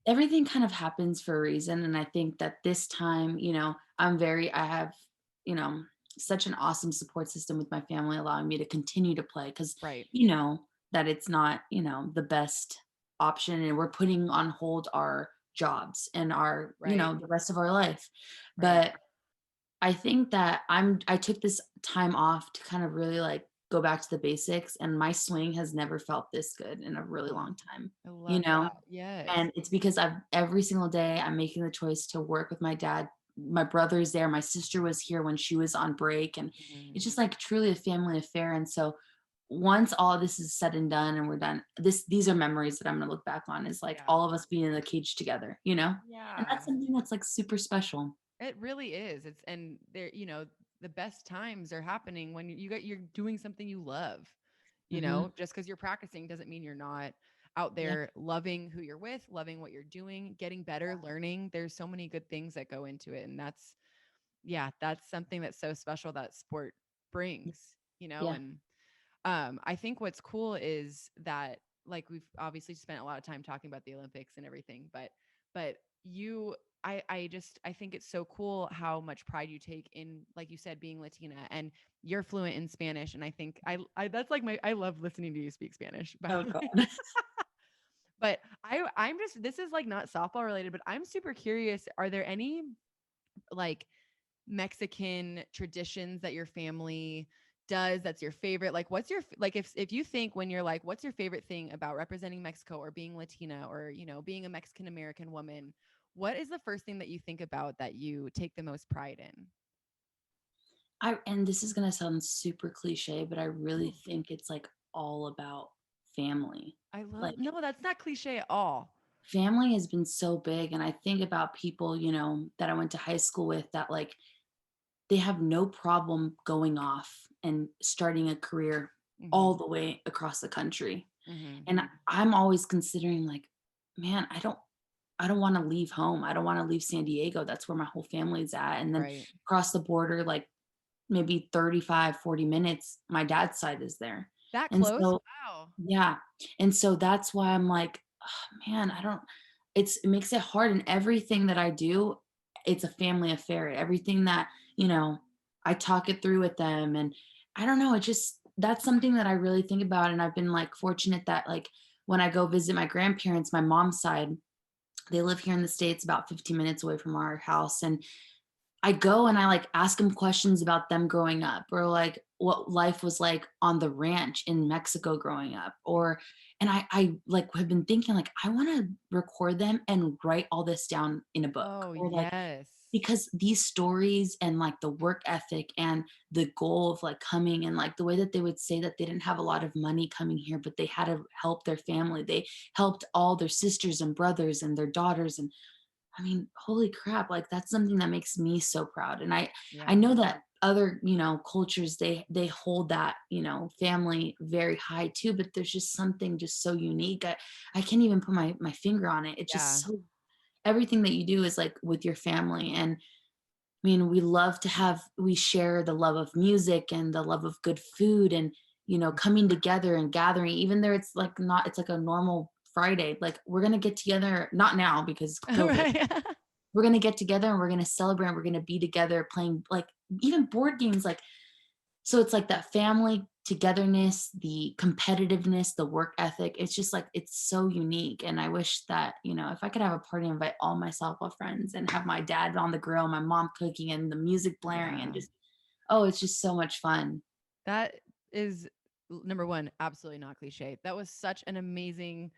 Speaker 2: everything kind of happens for a reason. And I think that this time, I have, you know, such an awesome support system with my family allowing me to continue to play because,
Speaker 1: Right.
Speaker 2: you know, that it's not, the best option and we're putting on hold our jobs and our,
Speaker 1: Right.
Speaker 2: the rest of our life.
Speaker 1: Right.
Speaker 2: But I think that I took this time off to kind of really like go back to the basics and my swing has never felt this good in a really
Speaker 1: Oh,
Speaker 2: long time,
Speaker 1: I
Speaker 2: you
Speaker 1: love
Speaker 2: know?
Speaker 1: that. Yes.
Speaker 2: And it's because I've every single day I'm making the choice to work with my dad. My brother's there, my sister was here when she was on break and it's
Speaker 1: Mhm.
Speaker 2: just like truly a family affair. And so once all this is said and done and we're done, these are memories that I'm gonna look back on is like
Speaker 1: Yeah.
Speaker 2: all of us being in the cage together, you know? And
Speaker 1: Yeah.
Speaker 2: that's something that's like super special.
Speaker 1: It really is. It's and there, the best times are happening when you're doing something you love.
Speaker 2: Mhm.
Speaker 1: Just because you're practicing doesn't mean you're not out
Speaker 2: Yeah.
Speaker 1: there loving who you're with, loving what you're doing, getting better, learning. There's so many good things that go into it. And that's something that's so special that sport
Speaker 2: Yeah.
Speaker 1: brings,
Speaker 2: Yeah.
Speaker 1: and I think what's cool is that, like, we've obviously spent a lot of time talking about the Olympics and everything, but you I think it's so cool how much pride you take in, like you said, being Latina, and you're fluent in Spanish. And I think I that's like I love listening to you speak Spanish, by
Speaker 2: Oh
Speaker 1: the way.
Speaker 2: god.
Speaker 1: But I'm just, this is like not softball related, but I'm super curious. Are there any like Mexican traditions that your family does that's your favorite? Like, what's your like, if you think, when you're like, what's your favorite thing about representing Mexico or being Latina or, being a Mexican American woman, what is the first thing that you think about that you take the most pride in?
Speaker 2: And this is gonna sound super cliche, but I really
Speaker 1: No,
Speaker 2: think it's like all about family.
Speaker 1: I love,
Speaker 2: Like
Speaker 1: no, that's not cliche at all.
Speaker 2: family has been so big. And I think about people, that I went to high school with that like they have no problem going off and starting a career all
Speaker 1: Mhm.
Speaker 2: the way across the country.
Speaker 1: Mhm.
Speaker 2: And I'm always considering like, man, I don't want to leave home. I don't want to leave San Diego. That's where my whole family's at. And then
Speaker 1: Right.
Speaker 2: cross the border, like maybe 35, 40 minutes, my dad's side is there.
Speaker 1: That
Speaker 2: And
Speaker 1: close?
Speaker 2: so,
Speaker 1: Wow.
Speaker 2: yeah. And so that's why I'm like, oh, man, I don't, it makes it hard. And everything that I do, it's a family affair. Everything that, you know, I talk it through with them. And I don't know, it just, that's something that I really think about. And I've been like fortunate that like when I go visit my grandparents, my mom's side, they live here in the States about 15 minutes away from our house. And I go and I like ask them questions about them growing up or like what life was like on the ranch in Mexico growing up or and I like have been thinking like I want to record them and write all this down in a book
Speaker 1: Oh,
Speaker 2: or like
Speaker 1: yes.
Speaker 2: because these stories and like the work ethic and the goal of like coming and like the way that they would say that they didn't have a lot of money coming here but they had to help their family, they helped all their sisters and brothers and their daughters. And I mean, holy crap, like that's something that makes me so proud. And I
Speaker 1: Yeah.
Speaker 2: know that other, cultures they hold that, family very high too, but there's just something just so unique. I can't even put my finger on it. It's just
Speaker 1: Yeah.
Speaker 2: so everything that you do is like with your family. And I mean, we share the love of music and the love of good food and, coming together and gathering, even though it's like not, it's like a normal Friday. Like we're going to get together, not now because COVID,
Speaker 1: Right.
Speaker 2: we're gonna get together and we're gonna celebrate. And we're gonna be together playing like even board games. Like so, it's like that family togetherness, the competitiveness, the work ethic. It's just like it's so unique. And I wish that if I could have a party, invite all my softball friends and have my dad on the grill, my mom cooking, and the music blaring, and
Speaker 1: Yeah.
Speaker 2: just oh, it's just so much fun.
Speaker 1: That is number one, absolutely not cliche. That was such an amazing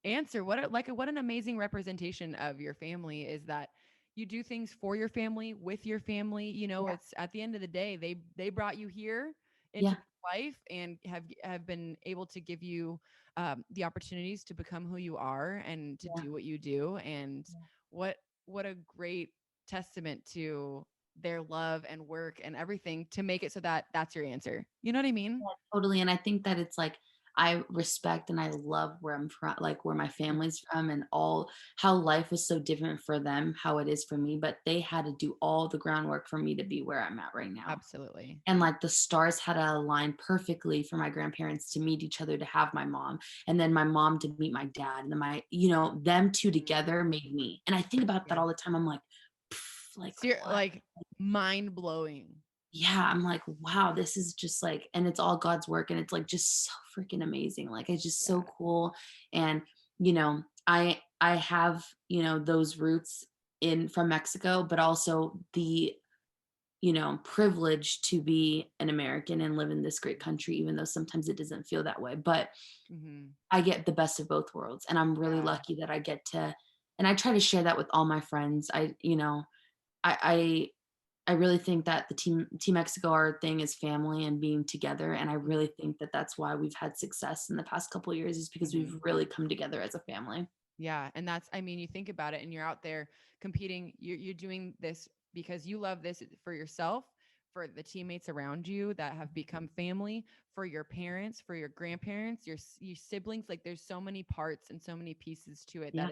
Speaker 1: answer. What an amazing representation of your family is that you do things for your family, with your family.
Speaker 2: Yeah,
Speaker 1: It's at the end of the day, they brought you here into
Speaker 2: yeah,
Speaker 1: this life and have been able to give you the opportunities to become who you are and to
Speaker 2: yeah,
Speaker 1: do what you do. And
Speaker 2: yeah.
Speaker 1: what what a great testament to their love and work and everything to make it so that that's your answer. You know what I mean?
Speaker 2: Yeah, totally. And I think that it's like I respect and I love where I'm from, like where my
Speaker 1: Mm,
Speaker 2: family's from, and all how life was so different for them, how it is for me. But they had to do all the groundwork for me to be where I'm at right now.
Speaker 1: absolutely.
Speaker 2: And like the stars had to align perfectly for my grandparents to meet each other, to have my mom, and then my mom to meet my dad, and then my, them two
Speaker 1: Mm,
Speaker 2: together made me. And I think about that
Speaker 1: yeah.
Speaker 2: all the time. I'm like, like what?
Speaker 1: Like mind blowing.
Speaker 2: Yeah, I'm like, wow, this is just like, and it's all God's work, and it's like just so freaking amazing. Like it's just so
Speaker 1: Yeah.
Speaker 2: cool. And I have, those roots in from Mexico, but also the, privilege to be an American and live in this great country, even though sometimes it doesn't feel that way. But
Speaker 1: Mm-hmm.
Speaker 2: I get the best of both worlds. And I'm really
Speaker 1: Yeah.
Speaker 2: lucky that I get to, and I try to share that with all my friends. I I really think that the Team Mexico, our thing is family and being together, and I really think that that's why we've had success in the past couple of years, is because
Speaker 1: Mm-hmm.
Speaker 2: we've really come together as a family.
Speaker 1: Yeah. And that's, I mean, you think about it and you're out there competing, you're doing this because you love this for yourself, for the teammates around you that have become family, for your parents, for your grandparents, your siblings. Like there's so many parts and so many pieces to it that
Speaker 2: Yeah,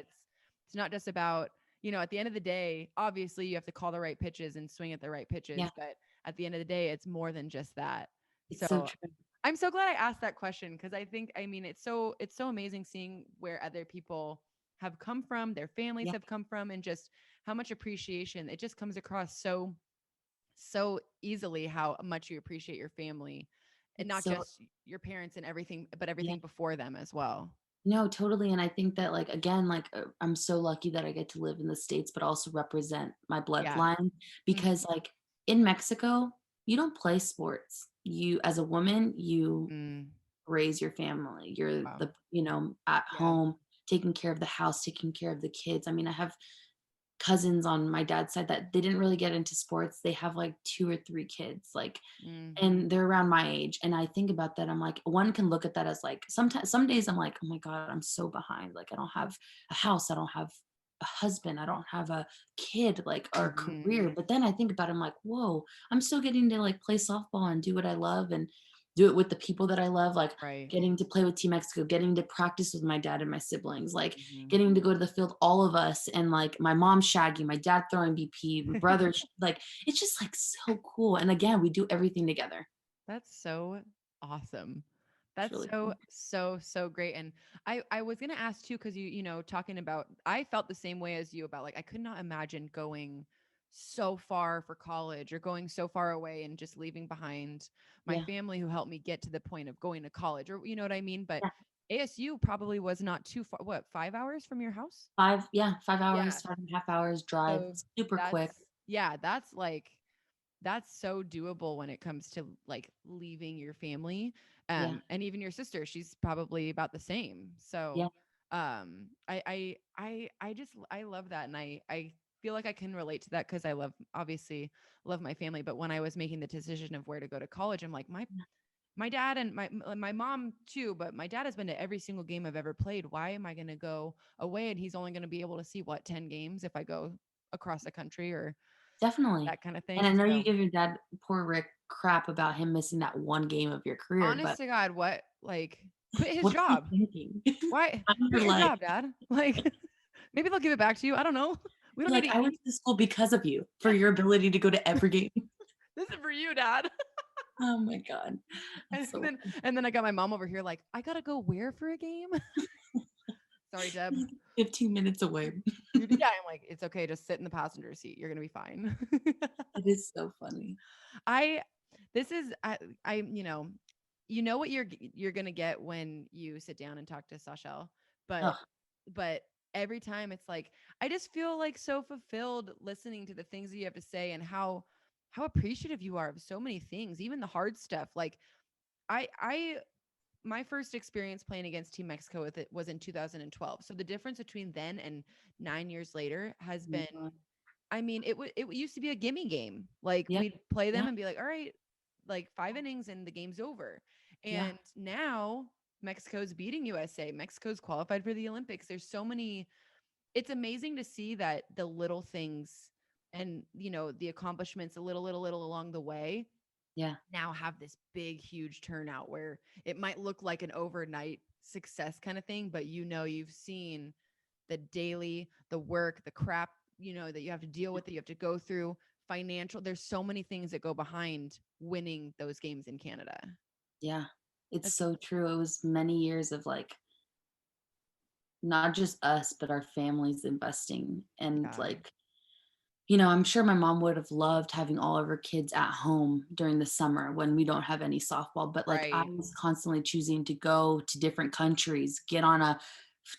Speaker 1: it's not just about, at the end of the day, obviously you have to call the right pitches and swing at the right
Speaker 2: yeah,
Speaker 1: pitches, but at the end of the day, it's more than just that.
Speaker 2: it's so
Speaker 1: So
Speaker 2: true.
Speaker 1: I'm so glad I asked that question because I think, I mean, it's so amazing seeing where other people have come from, their families
Speaker 2: Yeah,
Speaker 1: have come from, and just how much appreciation it just comes across so easily how much you appreciate your family and
Speaker 2: it's
Speaker 1: not
Speaker 2: so
Speaker 1: just your parents and everything, but
Speaker 2: yeah.
Speaker 1: everything before them as well.
Speaker 2: No, totally, and I think that, like, again, like, I'm so lucky that I get to live in the States, but also represent my
Speaker 1: Yeah.
Speaker 2: bloodline,
Speaker 1: Mhm.
Speaker 2: because, like, in Mexico, you don't play sports. You as a woman, you
Speaker 1: Mm.
Speaker 2: raise your family. You're
Speaker 1: Wow.
Speaker 2: at
Speaker 1: Yeah.
Speaker 2: home, taking care of the house, taking care of the kids. I mean, I have cousins on my dad's side that they didn't really get into sports. They have like 2 or 3 kids, like,
Speaker 1: Mhm.
Speaker 2: and they're around my age. And I think about that. I'm like, one can look at that as like, sometimes, some days I'm like, oh my God, I'm so behind. Like, I don't have a house. I don't have a husband. I don't have a kid, like, or a
Speaker 1: Mhm.
Speaker 2: career. But then I think about it, I'm like, whoa, I'm still getting to like play softball and do what I love and do it with the people that I love. Like,
Speaker 1: Right.
Speaker 2: getting to play with Team Mexico, getting to practice with my dad and my siblings, like
Speaker 1: Mhm.
Speaker 2: getting to go to the field, all of us, and like my mom Shaggy, my dad throwing BP, my brother, like it's just like so cool. And again, we do everything together.
Speaker 1: That's so awesome.
Speaker 2: It's
Speaker 1: That's
Speaker 2: really
Speaker 1: so,
Speaker 2: cool.
Speaker 1: so, so great. And I was gonna ask too, because talking about I felt the same way as you about like I could not imagine going so far for college or going so far away and just leaving behind my
Speaker 2: Yeah.
Speaker 1: family who helped me get to the point of going to college or you know what I mean? But
Speaker 2: Yeah.
Speaker 1: ASU probably was not too far, what, 5 hours from your house?
Speaker 2: Yeah, 5 hours,
Speaker 1: Yeah.
Speaker 2: 5.5 hours drive,
Speaker 1: So
Speaker 2: super
Speaker 1: that's
Speaker 2: quick.
Speaker 1: yeah, that's like that's so doable when it comes to like leaving your family
Speaker 2: Yeah.
Speaker 1: and even your sister she's probably about the same so
Speaker 2: Yeah.
Speaker 1: I just I love that and I feel like I can relate to that because I love obviously love my family but when I was making the decision of where to go to college I'm like my dad and my mom too but my dad has been to every single game I've ever played why am I going to go away and he's only going to be able to see what 10 games if I go across the country or
Speaker 2: Definitely.
Speaker 1: that kind of
Speaker 2: And I
Speaker 1: thing
Speaker 2: know you
Speaker 1: so
Speaker 2: give your dad, poor Rick, crap about him missing that one game of your career,
Speaker 1: honest
Speaker 2: but
Speaker 1: to God, what like quit his
Speaker 2: what's he
Speaker 1: job.
Speaker 2: thinking?
Speaker 1: Why
Speaker 2: I'm
Speaker 1: quit your
Speaker 2: like,
Speaker 1: job, dad? Like maybe they'll give it back to you. I don't know. We don't
Speaker 2: you're
Speaker 1: need
Speaker 2: like,
Speaker 1: to
Speaker 2: I
Speaker 1: eat.
Speaker 2: went to school because of you, for your ability to go to every game.
Speaker 1: This is for you, dad.
Speaker 2: Oh my God.
Speaker 1: And
Speaker 2: That's so
Speaker 1: then and then I got my mom over here like, I gotta go where for a game? Sorry, Deb.
Speaker 2: funny. 15 minutes away.
Speaker 1: Yeah, I'm like, it's okay, just sit in the passenger seat. You're gonna be fine.
Speaker 2: It is so funny.
Speaker 1: I this is I you know what you're gonna get when you sit down and talk to Sashel, but
Speaker 2: Oh,
Speaker 1: but every time it's like I just feel like so fulfilled listening to the things that you have to say and how appreciative you are of so many things, even the hard stuff. Like I my first experience playing against Team Mexico with it was in 2012. So the difference between then and 9 years later has
Speaker 2: my
Speaker 1: been
Speaker 2: God.
Speaker 1: I mean, it used to be a gimme game. Like
Speaker 2: Yeah.
Speaker 1: we'd play them
Speaker 2: Yeah.
Speaker 1: and be like, all right, like 5 innings and the game's over.
Speaker 2: Yeah.
Speaker 1: And now Mexico's beating USA. Mexico's qualified for the Olympics. There's so many, it's amazing to see that the little things and the accomplishments a little along the way
Speaker 2: Yeah.
Speaker 1: now have this big, huge turnout where it might look like an overnight success kind of thing, but you've seen the daily, the work, the crap, that you have to deal with, that you have to go through, financial. There's so many things that go behind winning those games in Canada.
Speaker 2: Yeah. It's
Speaker 1: That's
Speaker 2: so true. It was many years of like not just us, but our families investing. And
Speaker 1: yeah,
Speaker 2: like, I'm sure my mom would have loved having all of her kids at home during the summer when we don't have any softball. But like, I
Speaker 1: right.
Speaker 2: was constantly choosing to go to different countries, get on a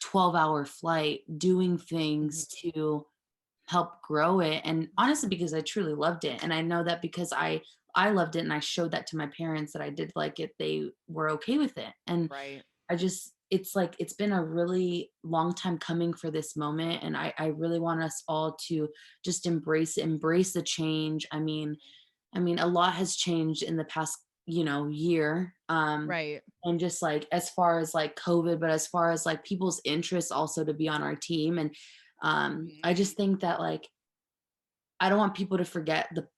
Speaker 2: 12-hour flight, doing
Speaker 1: Mhm.
Speaker 2: things to help grow it. And honestly, because I truly loved it. And I know that because I loved it and I showed that to my parents that I did like it, they were okay with it. And
Speaker 1: Right.
Speaker 2: it's like it's been a really long time coming for this moment. And I really want us all to just embrace the change. I mean, a lot has changed in the past, year.
Speaker 1: Right.
Speaker 2: And just like as far as like COVID, but as far as like people's interest also to be on our team. And
Speaker 1: Mhm.
Speaker 2: I just think that like I don't want people to forget the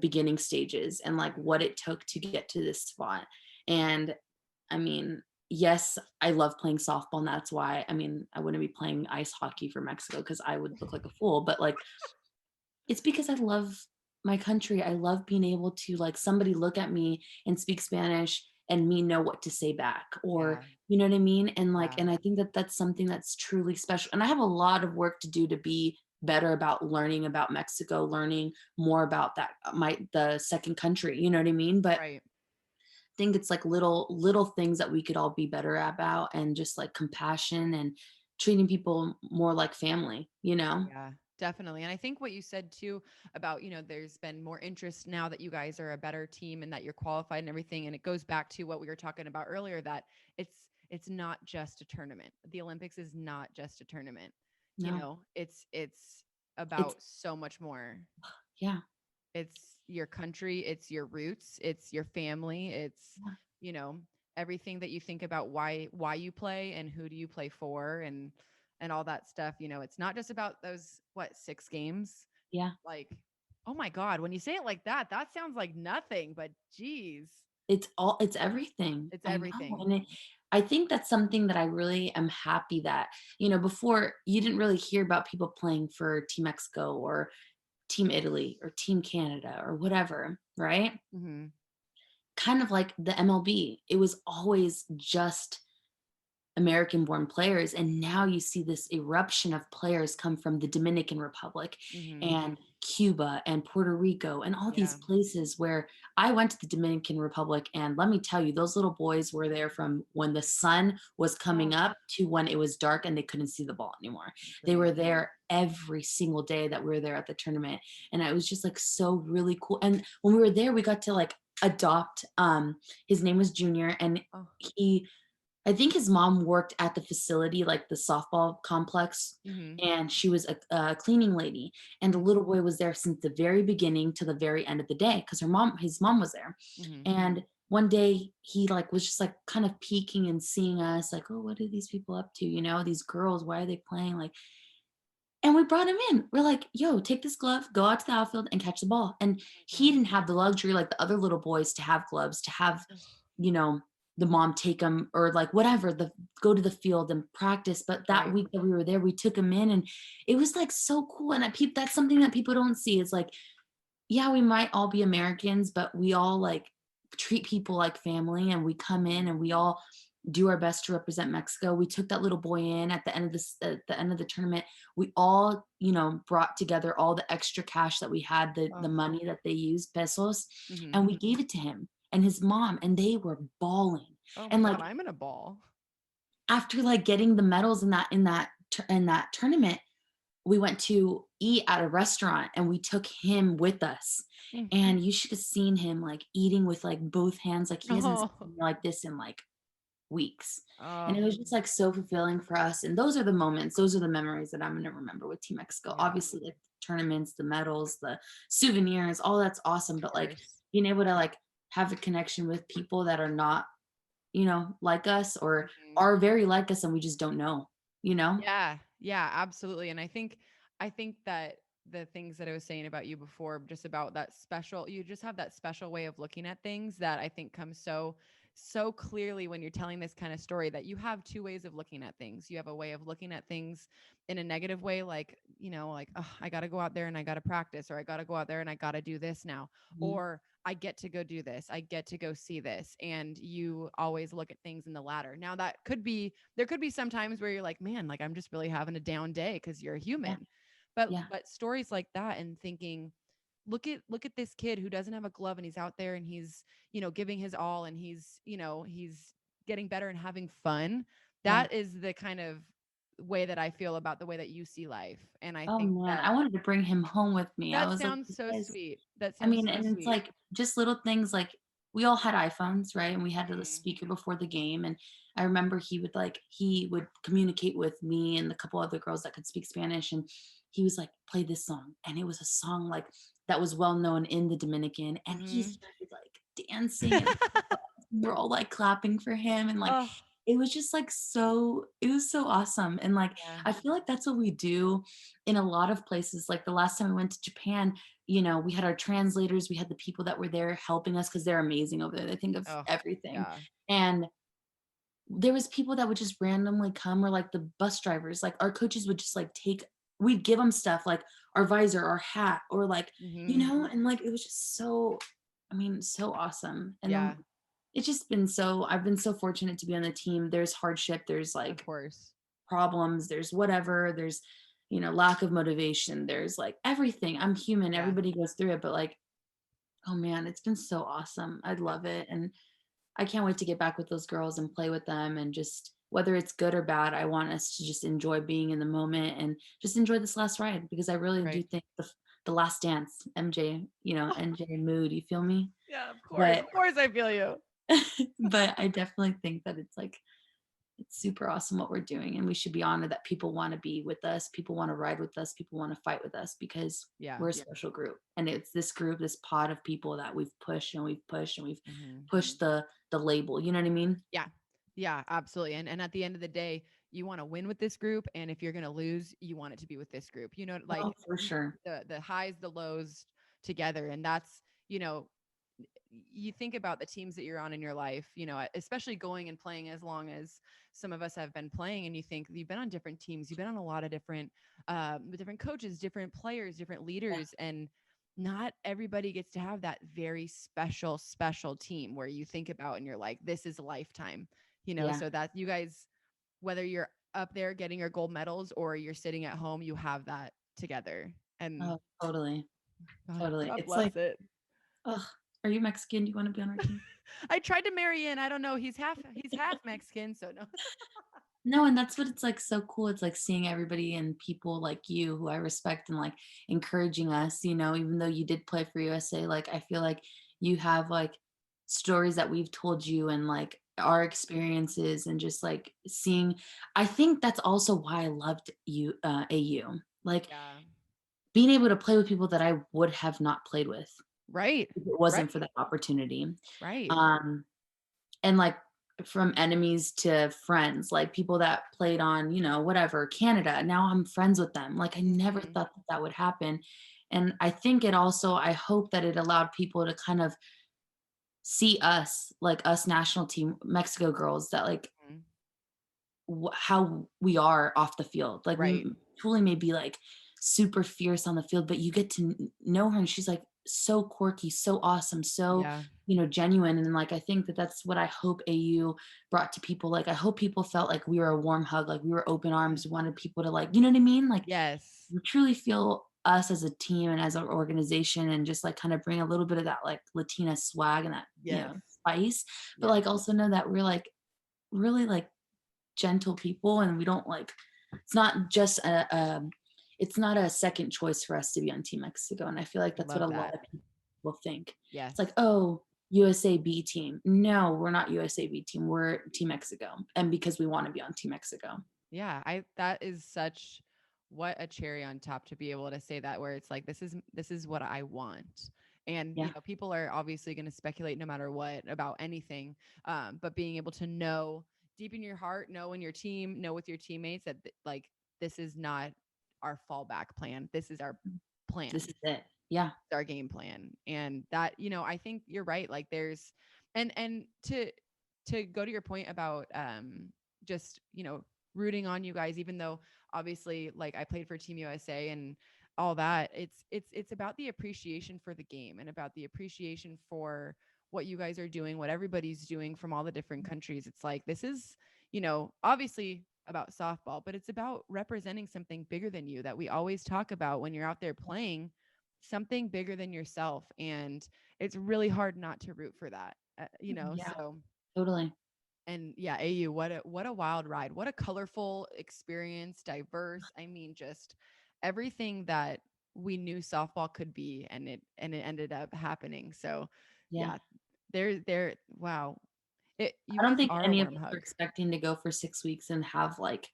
Speaker 2: beginning stages and like what it took to get to this spot. And I mean, yes, I love playing softball, and that's why I wouldn't be playing ice hockey for Mexico because I would look like a fool. But like it's because I love my country. I love being able to like somebody look at me and speak Spanish and me know what to say back, or
Speaker 1: Yeah.
Speaker 2: you know what I mean? And like,
Speaker 1: Yeah.
Speaker 2: and I think that that's something that's truly special. And I have a lot of work to do to be better about learning about Mexico, learning more about that the second country, you know what I mean? But I
Speaker 1: Right.
Speaker 2: think it's like little things that we could all be better about, and just like compassion and treating people more like family, you know?
Speaker 1: Yeah, definitely. And I think what you said too about, there's been more interest now that you guys are a better team and that you're qualified and everything. And it goes back to what we were talking about earlier, that it's not just a tournament. The Olympics is not just a tournament.
Speaker 2: No.
Speaker 1: It's
Speaker 2: It's
Speaker 1: about so much more.
Speaker 2: yeah.
Speaker 1: It's your country, it's your roots, it's your family, it's,
Speaker 2: Yeah.
Speaker 1: you know, everything that you think about why you play and who do you play for and all that stuff. It's not just about those what, 6 games.
Speaker 2: Yeah.
Speaker 1: Like, oh my god, when you say it like that, that sounds like nothing, but geez,
Speaker 2: It's everything.
Speaker 1: it's
Speaker 2: I know.
Speaker 1: everything.
Speaker 2: I think that's something that I really am happy that, before you didn't really hear about people playing for Team Mexico or Team Italy or Team Canada or whatever, right?
Speaker 1: Mhm.
Speaker 2: Kind of like the MLB. It was always just American born players. And now you see this eruption of players come from the Dominican Republic
Speaker 1: Mhm.
Speaker 2: and Cuba and Puerto Rico and all these
Speaker 1: Yeah.
Speaker 2: places where I went to the Dominican Republic. And let me tell you, those little boys were there from when the sun was coming
Speaker 1: Oh,
Speaker 2: up to when it was dark and they couldn't see the ball anymore.
Speaker 1: that's
Speaker 2: They were
Speaker 1: amazing.
Speaker 2: there every single day that we were there at the tournament. And it was just like so really cool. And when we were there, we got to like adopt his name was Junior, and
Speaker 1: Oh.
Speaker 2: he I think his mom worked at the facility, like the softball complex,
Speaker 1: Mhm.
Speaker 2: and she was a cleaning lady. And the
Speaker 1: Mhm.
Speaker 2: little boy was there since the very beginning to the very end of the day because his mom was there.
Speaker 1: Mhm.
Speaker 2: And one day he like was just like kind of peeking and seeing us, like, oh, what are these people up to? These girls, why are they playing? Like, and we brought him in. We're like, yo, take this glove, go out to the outfield and catch the ball. And
Speaker 1: Oh
Speaker 2: he
Speaker 1: my
Speaker 2: didn't have the luxury like the other little boys to have gloves, to have,
Speaker 1: god.
Speaker 2: you know, the mom take him or like whatever, the go to the field and practice. But that
Speaker 1: Right.
Speaker 2: week that we were there, we took him in and it was like so cool. And that's something that people don't see. It's like, yeah, we might all be Americans, but we all like treat people like family and we come in and we all do our best to represent Mexico. We took that little boy in at the end of the end of the tournament. We all, brought together all the extra cash that we had, the
Speaker 1: Oh.
Speaker 2: money that they used, pesos,
Speaker 1: Mhm.
Speaker 2: and we gave it to him and his mom, and they were bawling.
Speaker 1: Oh my
Speaker 2: And
Speaker 1: god,
Speaker 2: like
Speaker 1: I'm in a ball.
Speaker 2: after like getting the medals in that tournament, we went to eat at a restaurant and we took him with us.
Speaker 1: Mm.
Speaker 2: And you should have seen him like eating with like both hands. Like he hasn't
Speaker 1: Oh.
Speaker 2: seen me like this in like weeks. And
Speaker 1: Oh,
Speaker 2: it was just like so fulfilling for us. And those are the moments, those are the memories that I'm going to remember with Team Mexico.
Speaker 1: yeah,
Speaker 2: Obviously, like tournaments, the medals, the souvenirs, all that's awesome.
Speaker 1: of
Speaker 2: But like
Speaker 1: course.
Speaker 2: being able to like have a connection with people that are not, like us or
Speaker 1: Mhm.
Speaker 2: are very like us and we just don't know, you know?
Speaker 1: Yeah, yeah, absolutely. And I think that the things that I was saying about you before, just about that special, you just have that special way of looking at things that I think comes so clearly when you're telling this kind of story, that you have two ways of looking at things. You have a way of looking at things in a negative way, like, like, oh, I got to go out there and I got to practice, or I got to go out there and I got to do this now,
Speaker 2: Mhm.
Speaker 1: or I get to go do this, I get to go see this. And you always look at things in the latter. Now, there could be some times where you're like, man, like, I'm just really having a down day, because you're a
Speaker 2: Yeah.
Speaker 1: human. but
Speaker 2: Yeah.
Speaker 1: but stories like that, and thinking, look at this kid who doesn't have a glove, and he's out there and he's, giving his all, and he's getting better and having fun.
Speaker 2: Yeah.
Speaker 1: That is the kind of way that I feel about the way that you see life. And I
Speaker 2: Oh
Speaker 1: think
Speaker 2: man,
Speaker 1: that
Speaker 2: I wanted to bring him home with me. I
Speaker 1: that
Speaker 2: was like,
Speaker 1: sounds
Speaker 2: "You
Speaker 1: so
Speaker 2: guys."
Speaker 1: sweet. That
Speaker 2: I
Speaker 1: sounds
Speaker 2: mean,
Speaker 1: so
Speaker 2: and it's
Speaker 1: sweet.
Speaker 2: like just little things like we all had iPhones, right? And we had the
Speaker 1: Mhm.
Speaker 2: speaker before the game. And I remember he would communicate with me and the couple other girls that could speak Spanish. And he was like, play this song. And it was a song like that was well known in the Dominican. And he
Speaker 1: Mhm.
Speaker 2: started like dancing and we're all like clapping for him. And like
Speaker 1: Oh,
Speaker 2: it was just like it was so awesome. And like
Speaker 1: yeah.
Speaker 2: I feel like that's what we do in a lot of places. Like the last time we went to Japan, we had our translators, we had the people that were there helping us because they're amazing over there. They think of
Speaker 1: Oh,
Speaker 2: everything.
Speaker 1: yeah.
Speaker 2: And there was people that would just randomly come, or like the bus drivers, like our coaches would just like we'd give them stuff like our visor, our hat, or like,
Speaker 1: Mhm.
Speaker 2: and like it was just so, I mean, so awesome. And then
Speaker 1: Yeah,
Speaker 2: it's just I've been so fortunate to be on the team. There's hardship, there's
Speaker 1: of
Speaker 2: like
Speaker 1: course.
Speaker 2: problems, there's whatever, there's lack of motivation, there's like everything. I'm human,
Speaker 1: Yeah,
Speaker 2: everybody goes through it, but like, oh man, it's been so awesome. I love it. And I can't wait to get back with those girls and play with them, and just whether it's good or bad, I want us to just enjoy being in the moment and just enjoy this last ride, because I really do
Speaker 1: right.
Speaker 2: think the last dance, MJ, NJ mood, you feel me?
Speaker 1: Yeah, of course.
Speaker 2: But
Speaker 1: Of course I feel you.
Speaker 2: but I definitely think that it's super awesome what we're doing, and we should be honored that people want to be with us, people want to ride with us, people want to fight with us, because
Speaker 1: Yeah.
Speaker 2: we're a special group. And it's this group, this pod of people that we've pushed and we've pushed and we've
Speaker 1: Mhm.
Speaker 2: pushed the label, you know what I mean?
Speaker 1: Yeah. Yeah, absolutely. And at the end of the day, you want to win with this group, and if you're going to lose, you want it to be with this group.
Speaker 2: Oh,
Speaker 1: Like,
Speaker 2: for sure.
Speaker 1: the highs, the lows together. And that's, you think about the teams that you're on in your life, especially going and playing as long as some of us have been playing, and you think you've been on different teams, you've been on a lot of different coaches, different players, different
Speaker 2: Yeah.
Speaker 1: leaders, and not everybody gets to have that very special team where you think about and you're like, this is a lifetime,
Speaker 2: Yeah.
Speaker 1: so that you guys, whether you're up there getting your gold medals or you're sitting at home, you have that together. And
Speaker 2: Oh, totally.
Speaker 1: God,
Speaker 2: Totally.
Speaker 1: God
Speaker 2: It's
Speaker 1: bless
Speaker 2: like,
Speaker 1: it.
Speaker 2: oh, are you Mexican? Do you want to be on our team?
Speaker 1: I tried to marry in. I don't know. He's half Mexican, so no.
Speaker 2: No, and that's what it's like so cool. It's like seeing everybody and people like you who I respect and like encouraging us, even though you did play for USA, like I feel like you have like stories that we've told you, and like our experiences, and just like seeing. I think that's also why I loved AU. Like
Speaker 1: Yeah.
Speaker 2: being able to play with people that I would have not played with
Speaker 1: Right.
Speaker 2: if it wasn't for
Speaker 1: Right.
Speaker 2: that opportunity.
Speaker 1: Right.
Speaker 2: Um and like from enemies to friends, like people that played on, whatever, Canada. Now I'm friends with them. Like I never
Speaker 1: Mhm.
Speaker 2: thought that would happen. And I think I hope that it allowed people to kind of see us, like us national team Mexico girls, that like
Speaker 1: Mhm.
Speaker 2: how we are off the field. Like
Speaker 1: Right.
Speaker 2: Julie may be like super fierce on the field, but you get to know her, and she's like so quirky, so awesome, so
Speaker 1: Yeah.
Speaker 2: genuine. And like I think that that's what I hope AU brought to people. Like I hope people felt like we were a warm hug, like we were open
Speaker 1: Mhm.
Speaker 2: arms. We wanted people to, like, you know what I mean? Like
Speaker 1: Yes.
Speaker 2: we truly feel us as a team and as an organization, and just like kind of bring a little bit of that like Latina swag and that
Speaker 1: Yes.
Speaker 2: spice, but
Speaker 1: Yes.
Speaker 2: like also know that we're like really like gentle people, and we don't like, it's not just it's not a second choice for us to be on Team Mexico. And I feel like
Speaker 1: I
Speaker 2: that's what
Speaker 1: love
Speaker 2: a lot
Speaker 1: that.
Speaker 2: of people think. It's like,
Speaker 1: Yes.
Speaker 2: oh, USA B team. No, we're not USA B team, we're Team Mexico, and because we want to be on Team Mexico.
Speaker 1: Yeah, I that is such what a cherry on top to be able to say that, where it's like, this is what I want. And
Speaker 2: Yeah.
Speaker 1: people are obviously going to speculate no matter what about anything. But being able to know deep in your heart, know in your team, know with your teammates that like, this is not our fallback plan. This is our
Speaker 2: This
Speaker 1: plan,
Speaker 2: is it. Yeah.
Speaker 1: our game plan. And that, I think you're right. Like there's and to go to your point about just, rooting on you guys, even though obviously like I played for Team USA and all that, it's about the appreciation for the game and about the appreciation for what you guys are doing, what everybody's doing from all the different countries. It's like this is, obviously about softball, but it's about representing something bigger than you that we always talk about when you're out there playing, something bigger than yourself. And it's really hard not to root for that,
Speaker 2: Yeah,
Speaker 1: so.
Speaker 2: totally.
Speaker 1: And yeah, AU, what a wild ride. What a colorful experience, diverse. I mean, just everything that we knew softball could be, and it ended up happening. So
Speaker 2: Yeah.
Speaker 1: yeah, there wow. You
Speaker 2: I don't
Speaker 1: guys
Speaker 2: think
Speaker 1: are a
Speaker 2: any of
Speaker 1: warm
Speaker 2: us were
Speaker 1: hug.
Speaker 2: expecting to go for 6 weeks and have like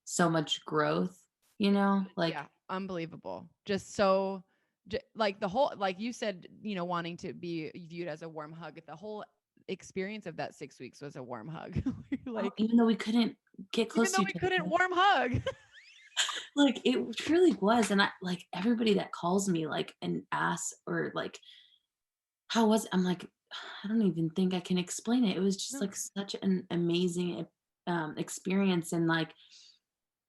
Speaker 2: so much growth, you know? Like,
Speaker 1: Yeah, unbelievable. Just so like the whole, like you said, wanting to be viewed as a warm hug. The whole experience of that 6 weeks was a warm hug.
Speaker 2: oh,
Speaker 1: Like
Speaker 2: even though we couldn't get
Speaker 1: even
Speaker 2: close
Speaker 1: though
Speaker 2: to
Speaker 1: we
Speaker 2: each
Speaker 1: couldn't
Speaker 2: other,
Speaker 1: warm hug.
Speaker 2: like it truly was. And I like everybody that calls me like and asks or like, how was it? I'm like, I don't even think I can explain it. It was just
Speaker 1: No.
Speaker 2: like such an amazing experience. And like,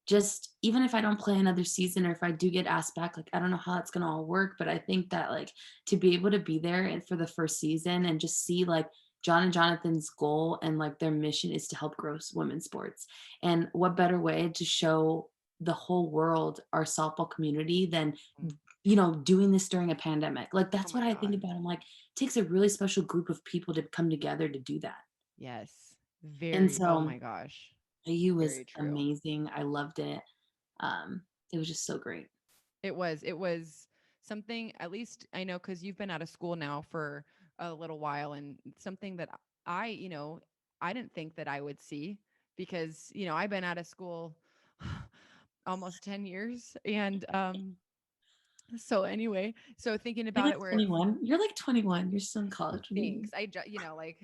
Speaker 2: just even if I don't play another season or if I do get asked back, like I don't know how it's gonna all work, but I think that like to be able to be there and for the first season and just see like John and Jonathan's goal and like their mission is to help grow women's sports. And what better way to show the whole world our softball community than doing this during a pandemic. Like
Speaker 1: Oh
Speaker 2: that's
Speaker 1: my
Speaker 2: what I think
Speaker 1: god.
Speaker 2: about. I'm like, it takes a really special group of people to come together to do that.
Speaker 1: Yes.
Speaker 2: And
Speaker 1: Very, oh
Speaker 2: so
Speaker 1: my gosh.
Speaker 2: AU was
Speaker 1: Very true.
Speaker 2: amazing. I loved it. It was just so great.
Speaker 1: It was something, at least I know, because you've been out of school now for a little while, and something that I, I didn't think that I would see, because, I've been out of school almost 10 years. And so anyway, so thinking
Speaker 2: You're
Speaker 1: about
Speaker 2: like
Speaker 1: it where it's,
Speaker 2: 21. You're like 21. You're still in college. What do you
Speaker 1: thanks.
Speaker 2: mean?
Speaker 1: Like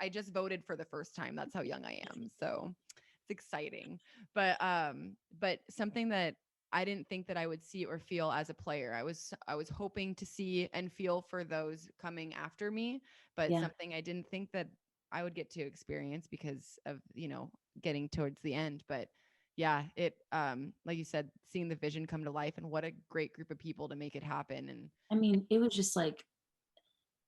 Speaker 1: I just voted for the first time. That's how young I am. So it's exciting. But something that I didn't think that I would see or feel as a player. I was hoping to see and feel for those coming after me, but
Speaker 2: Yeah.
Speaker 1: something I didn't think that I would get to experience because of, getting towards the end. But yeah, it like you said, seeing the vision come to life, and what a great group of people to make it happen. And
Speaker 2: I mean, it was just like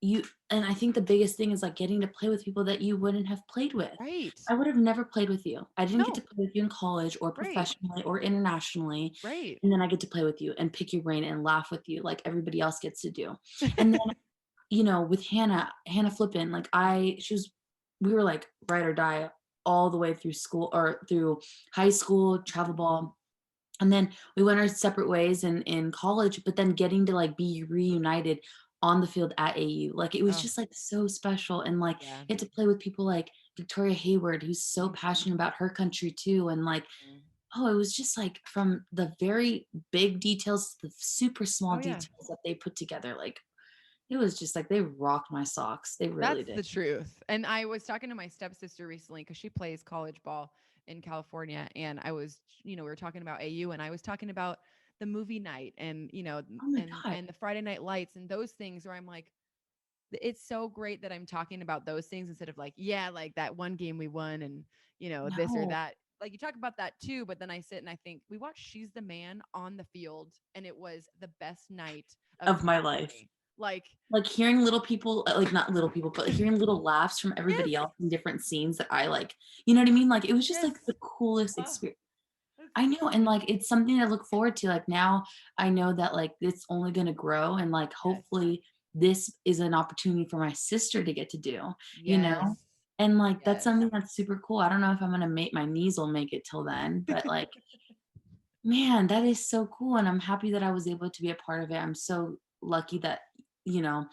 Speaker 2: you, and I think the biggest thing is like getting to play with people that you wouldn't have played with.
Speaker 1: right.
Speaker 2: I would have never played with you. I didn't get to
Speaker 1: No,
Speaker 2: play with you in college or
Speaker 1: right.
Speaker 2: professionally or internationally.
Speaker 1: Right.
Speaker 2: And then I get to play with you and pick your brain and laugh with you like everybody else gets to do. And then, with Hannah Flippin, like we were like ride or die all the way through school or through high school, travel ball. And then we went our separate ways in college, but then getting to like be reunited on the field at AU, like it was
Speaker 1: Oh,
Speaker 2: just like so special. And like
Speaker 1: yeah.
Speaker 2: get to play with people like Victoria Hayward, who's so
Speaker 1: Mhm,
Speaker 2: passionate about her country too. And like,
Speaker 1: mhm.
Speaker 2: oh, it was just like from the very big details to the super small
Speaker 1: Oh, yeah.
Speaker 2: details that they put together. Like it was just like they rocked my socks. They really
Speaker 1: That's
Speaker 2: did.
Speaker 1: the truth. And I was talking to my stepsister recently because she plays college ball in California. And we were talking about AU, and I was talking about the movie night, and,
Speaker 2: Oh my God.
Speaker 1: and the Friday night lights and those things, where I'm like, it's so great that I'm talking about those things instead of like, yeah, like that one game we won, and, this or
Speaker 2: No,
Speaker 1: that. Like you talk about that too, but then I sit and I think we watched She's the Man on the field, and it was the best night of
Speaker 2: of
Speaker 1: my
Speaker 2: my life.
Speaker 1: memory. Like,
Speaker 2: Like hearing little people, like not little people, but hearing little laughs from
Speaker 1: yes,
Speaker 2: everybody else in different scenes that I like, you know what I mean? Like it was just
Speaker 1: yes.
Speaker 2: like the coolest
Speaker 1: Oh,
Speaker 2: experience.
Speaker 1: that's
Speaker 2: I know.
Speaker 1: so
Speaker 2: And like it's something to look forward to. Like now I know that like it's only gonna grow and like
Speaker 1: yes.
Speaker 2: hopefully this is an opportunity for my sister to get to do, you know?
Speaker 1: Yes.
Speaker 2: And like that's
Speaker 1: Yes.
Speaker 2: something that's super cool. I don't know if I'm gonna make my knees will make it till then, but like man, that is so cool, and I'm happy that I was able to be a part of it. I'm so lucky that, you know,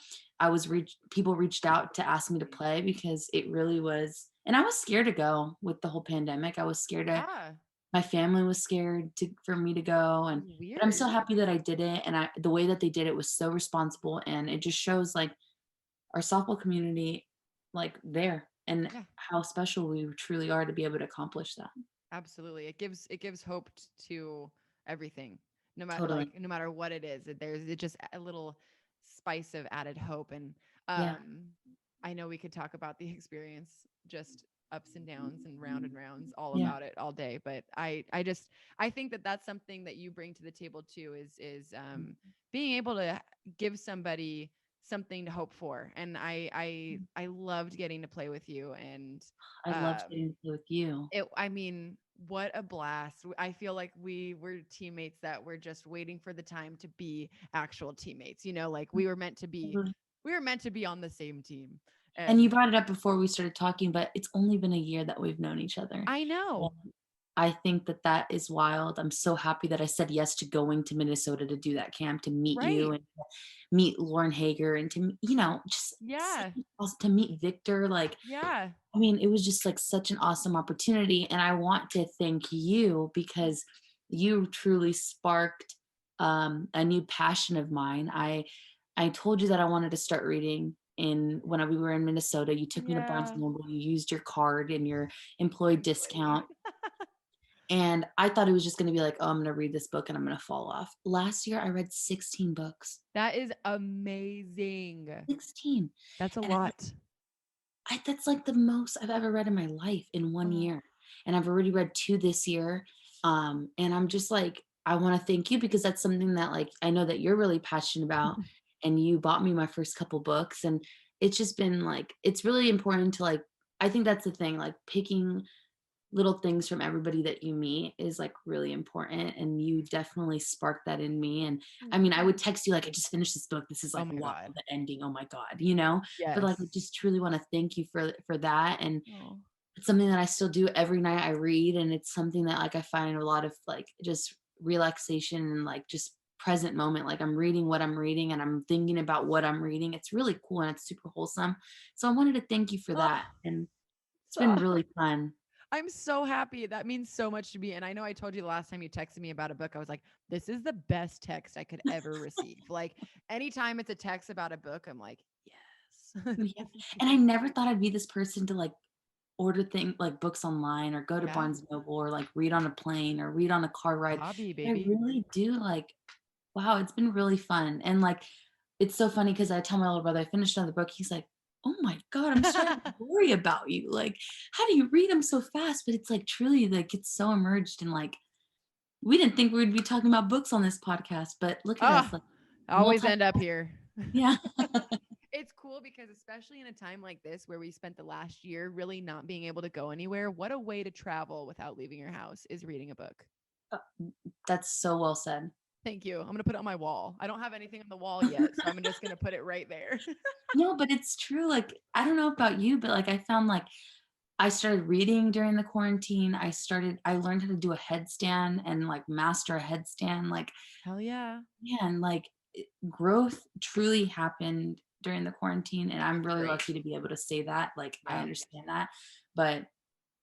Speaker 2: people reached out to ask me to
Speaker 1: Mhm.
Speaker 2: play because it really was, and I was scared to go with the whole pandemic. I was scared to
Speaker 1: Yeah.
Speaker 2: my family was scared for me to go,
Speaker 1: It
Speaker 2: and
Speaker 1: was
Speaker 2: but I'm so
Speaker 1: weird.
Speaker 2: happy that I did it, and the way that they did it was so responsible, and it just shows like our softball community like there and
Speaker 1: Yeah.
Speaker 2: how special we truly are to be able to accomplish that.
Speaker 1: Absolutely. It gives hope to everything.
Speaker 2: Totally.
Speaker 1: no matter what it is, there's it just a little spice of added hope. And
Speaker 2: Yeah.
Speaker 1: um, I know we could talk about the experience, just ups and rounds, all
Speaker 2: Yeah.
Speaker 1: about it all day. But I think that that's something that you bring to the table too, is being able to give somebody something to hope for. And I loved getting to play with you. And
Speaker 2: I loved
Speaker 1: um,
Speaker 2: getting to play with you.
Speaker 1: I mean, what a blast. I feel like we were teammates that were just waiting for the time to be actual teammates. You know, like we were meant to be on the same team.
Speaker 2: And you
Speaker 1: And
Speaker 2: brought it up before we started talking, but it's only been a year that we've known each other.
Speaker 1: I know,
Speaker 2: And I think that that is wild. I'm so happy that I said yes to going to Minnesota to do that camp, to meet you
Speaker 1: right?
Speaker 2: and to meet Lauren Hager and to, just
Speaker 1: Yeah.
Speaker 2: to meet Victor. Like,
Speaker 1: Yeah.
Speaker 2: I mean, it was just like such an awesome opportunity. And I want to thank you because you truly sparked a new passion of mine. I told you that I wanted to start reading in when we were in Minnesota. You took me to Barnes
Speaker 1: Yeah.
Speaker 2: and Noble. You used your card and your employee
Speaker 1: Employee.
Speaker 2: discount. And I thought it was just going to be like, oh, I'm going to read this book and I'm going to fall off. Last year, I read 16 books.
Speaker 1: That is amazing.
Speaker 2: 16.
Speaker 1: That's a
Speaker 2: And
Speaker 1: lot.
Speaker 2: that's like the most I've ever read in my life in one
Speaker 1: Oh,
Speaker 2: year. And I've already read 2 this year. And I'm just like, I want to thank you because that's something that like I know that you're really passionate about. And you bought me my first couple books. And it's just been like, it's really important to like, I think that's the thing, like picking little things from everybody that you meet is like really important, and you definitely sparked that in me. And I mean, I would text you like, I just finished this book, this is
Speaker 1: oh
Speaker 2: like
Speaker 1: my
Speaker 2: wow,
Speaker 1: God.
Speaker 2: the ending, oh my god, but like I
Speaker 1: Yes.
Speaker 2: just truly want to thank you for that. And
Speaker 1: Oh.
Speaker 2: it's something that I still do every night I read, and it's something that like I find a lot of like just relaxation and like just present moment, like I'm reading what I'm reading and I'm thinking about what I'm reading. It's really cool and it's super wholesome, so I wanted to thank you for that.
Speaker 1: Oh,
Speaker 2: And it's been
Speaker 1: so
Speaker 2: really fun.
Speaker 1: I'm so happy. That means so much to me. And I know I told you the last time you texted me about a book, I was like, this is the best text I could ever receive. Like anytime it's a text about a book, I'm like, yes.
Speaker 2: Yeah.
Speaker 1: This is
Speaker 2: And I never thought I'd be this person to like order things like books online or go to
Speaker 1: yeah,
Speaker 2: Barnes and Noble or like read on a plane or read on a car ride.
Speaker 1: hobby,
Speaker 2: I
Speaker 1: baby.
Speaker 2: really do like, wow, it's been really fun. And like, it's so funny because I tell my little brother I finished another book. He's like, oh my God, I'm starting to worry about you. Like, how do you read them so fast? But it's like truly like it's so emerged and like we didn't think we'd be talking about books on this podcast, but look at us
Speaker 1: Oh,
Speaker 2: like
Speaker 1: I always
Speaker 2: multi
Speaker 1: end up here.
Speaker 2: yeah.
Speaker 1: It's cool because especially in a time like this where we spent the last year really not being able to go anywhere, what a way to travel without leaving your house is reading a book.
Speaker 2: That's so well said.
Speaker 1: Thank you. I'm going to put it on my wall. I don't have anything on the wall yet, so I'm just going to put it right there.
Speaker 2: No, but it's true. Like, I don't know about you, but like I found like I started reading during the quarantine. I learned how to do a headstand and like master a headstand. Like,
Speaker 1: Hell yeah.
Speaker 2: man, like growth truly happened during the quarantine. And I'm
Speaker 1: It's
Speaker 2: really
Speaker 1: great.
Speaker 2: lucky to be able to say that. Like, I
Speaker 1: Yeah.
Speaker 2: understand that. But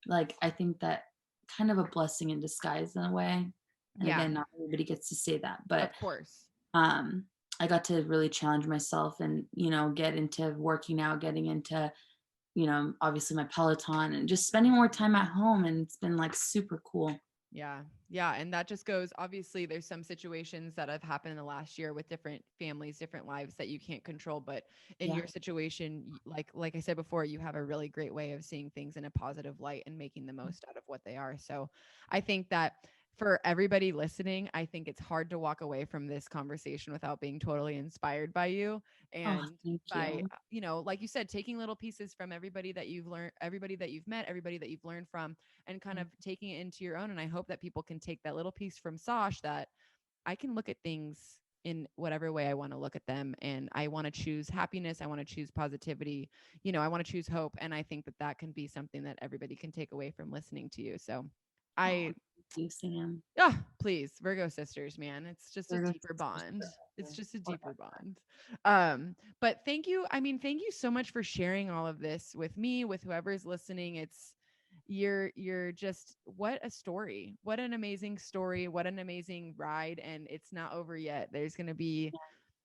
Speaker 2: like, I think that kind of a blessing in disguise in a way. And
Speaker 1: Yeah.
Speaker 2: again, not everybody gets to say that, but
Speaker 1: Of course.
Speaker 2: um, I got to really challenge myself and, get into working out, getting into obviously my Peloton and just spending more time at home. And it's been like super cool.
Speaker 1: Yeah. Yeah. And that just goes, obviously, there's some situations that have happened in the last year with different families, different lives that you can't control. But in
Speaker 2: Yeah.
Speaker 1: your situation, like I said before, you have a really great way of seeing things in a positive light and making the most out of what they are. So I think that for everybody listening, I think it's hard to walk away from this conversation without being totally inspired by you.
Speaker 2: Oh,
Speaker 1: And
Speaker 2: thank
Speaker 1: by,
Speaker 2: you.
Speaker 1: like you said, taking little pieces from everybody that you've learned, everybody that you've met, everybody that you've learned from, and kind of taking it into your own. And I hope that people can take that little piece from Sash, that I can look at things in whatever way I want to look at them. And I want to choose happiness. I want to choose positivity. I want to choose hope. And I think that that can be something that everybody can take away from listening to you. So
Speaker 2: Oh,
Speaker 1: I,
Speaker 2: thank you, Sam.
Speaker 1: please, Virgo sisters, man, it's just a
Speaker 2: We're
Speaker 1: deeper bond. It's
Speaker 2: forever.
Speaker 1: just a deeper
Speaker 2: Forever.
Speaker 1: bond. But thank you. I mean, thank you so much for sharing all of this with me, with whoever's listening. You're just, what a story. What an amazing story. What an amazing ride. And it's not over yet. There's going to be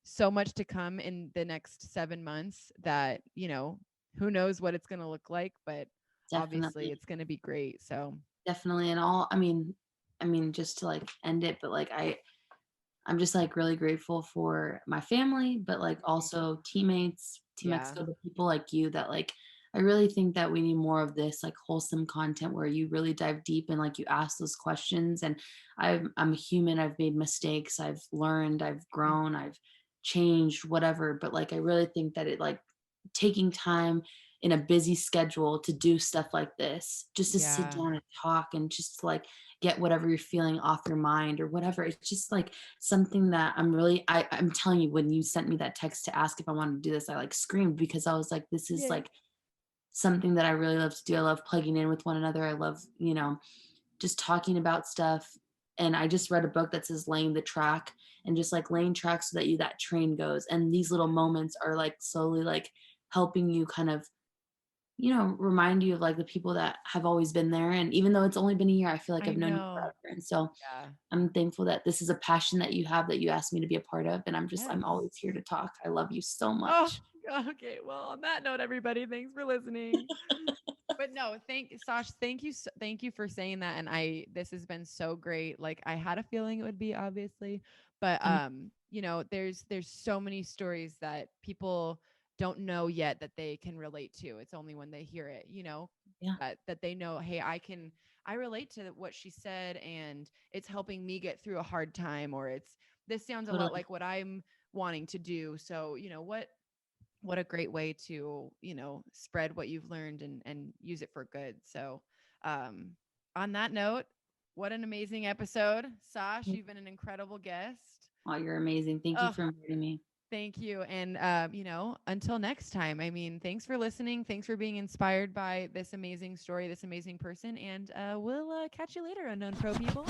Speaker 1: so much to come in the next 7 months that, who knows what it's going to look like, but obviously
Speaker 2: Definitely.
Speaker 1: it's going to be great. So
Speaker 2: Definitely. And just to like end it, but like I'm just like really grateful for my family, but like
Speaker 1: Mhm.
Speaker 2: also teammates, Team
Speaker 1: Yeah.
Speaker 2: Exco, the people like you that like I really think that we need more of this like wholesome content where you really dive deep and like you ask those questions. And I'm a human. I've made mistakes. I've learned. I've
Speaker 1: Mhm.
Speaker 2: grown. I've changed. Whatever. But like I really think that it like taking time in a busy schedule to do stuff like this, just to sit
Speaker 1: Yeah.
Speaker 2: down and talk and just like get whatever you're feeling off your mind or whatever. It's just like something that I'm telling you, when you sent me that text to ask if I wanted to do this, I like screamed because I was like, this is
Speaker 1: Yay.
Speaker 2: like something that I really love to do. I love plugging in with one another. I love, just talking about stuff. And I just read a book that says laying the track, and just like laying track so that that train goes. And these little moments are like slowly like helping you kind of, remind you of like the people that have always been there. And even though it's only been a year, I feel like
Speaker 1: I
Speaker 2: I've known you
Speaker 1: know.
Speaker 2: forever. And so
Speaker 1: Yeah.
Speaker 2: I'm thankful that this is a passion that you have that you asked me to be a part of. And I'm
Speaker 1: Yes.
Speaker 2: always here to talk. I love you so
Speaker 1: Oh,
Speaker 2: much.
Speaker 1: okay. Well, on that note, everybody, thanks for listening. But no, thank you for saying that. And this has been so great. Like I had a feeling it would be, obviously, but
Speaker 2: And
Speaker 1: there's so many stories that people don't know yet that they can relate to. It's only when they hear it,
Speaker 2: yeah,
Speaker 1: that they know, hey, I relate to what she said, and it's helping me get through a hard time, or this sounds a lot
Speaker 2: totally.
Speaker 1: like what I'm wanting to do. So, what a great way to spread what you've learned and use it for good. So um on that note, what an amazing episode, Sash. You've been an incredible guest.
Speaker 2: Oh, you're amazing. Thank you
Speaker 1: Oh,
Speaker 2: for inviting me.
Speaker 1: thank you. And until next time, I mean, thanks for listening, thanks for being inspired by this amazing story, this amazing person, and we'll catch you later, unknown pro people.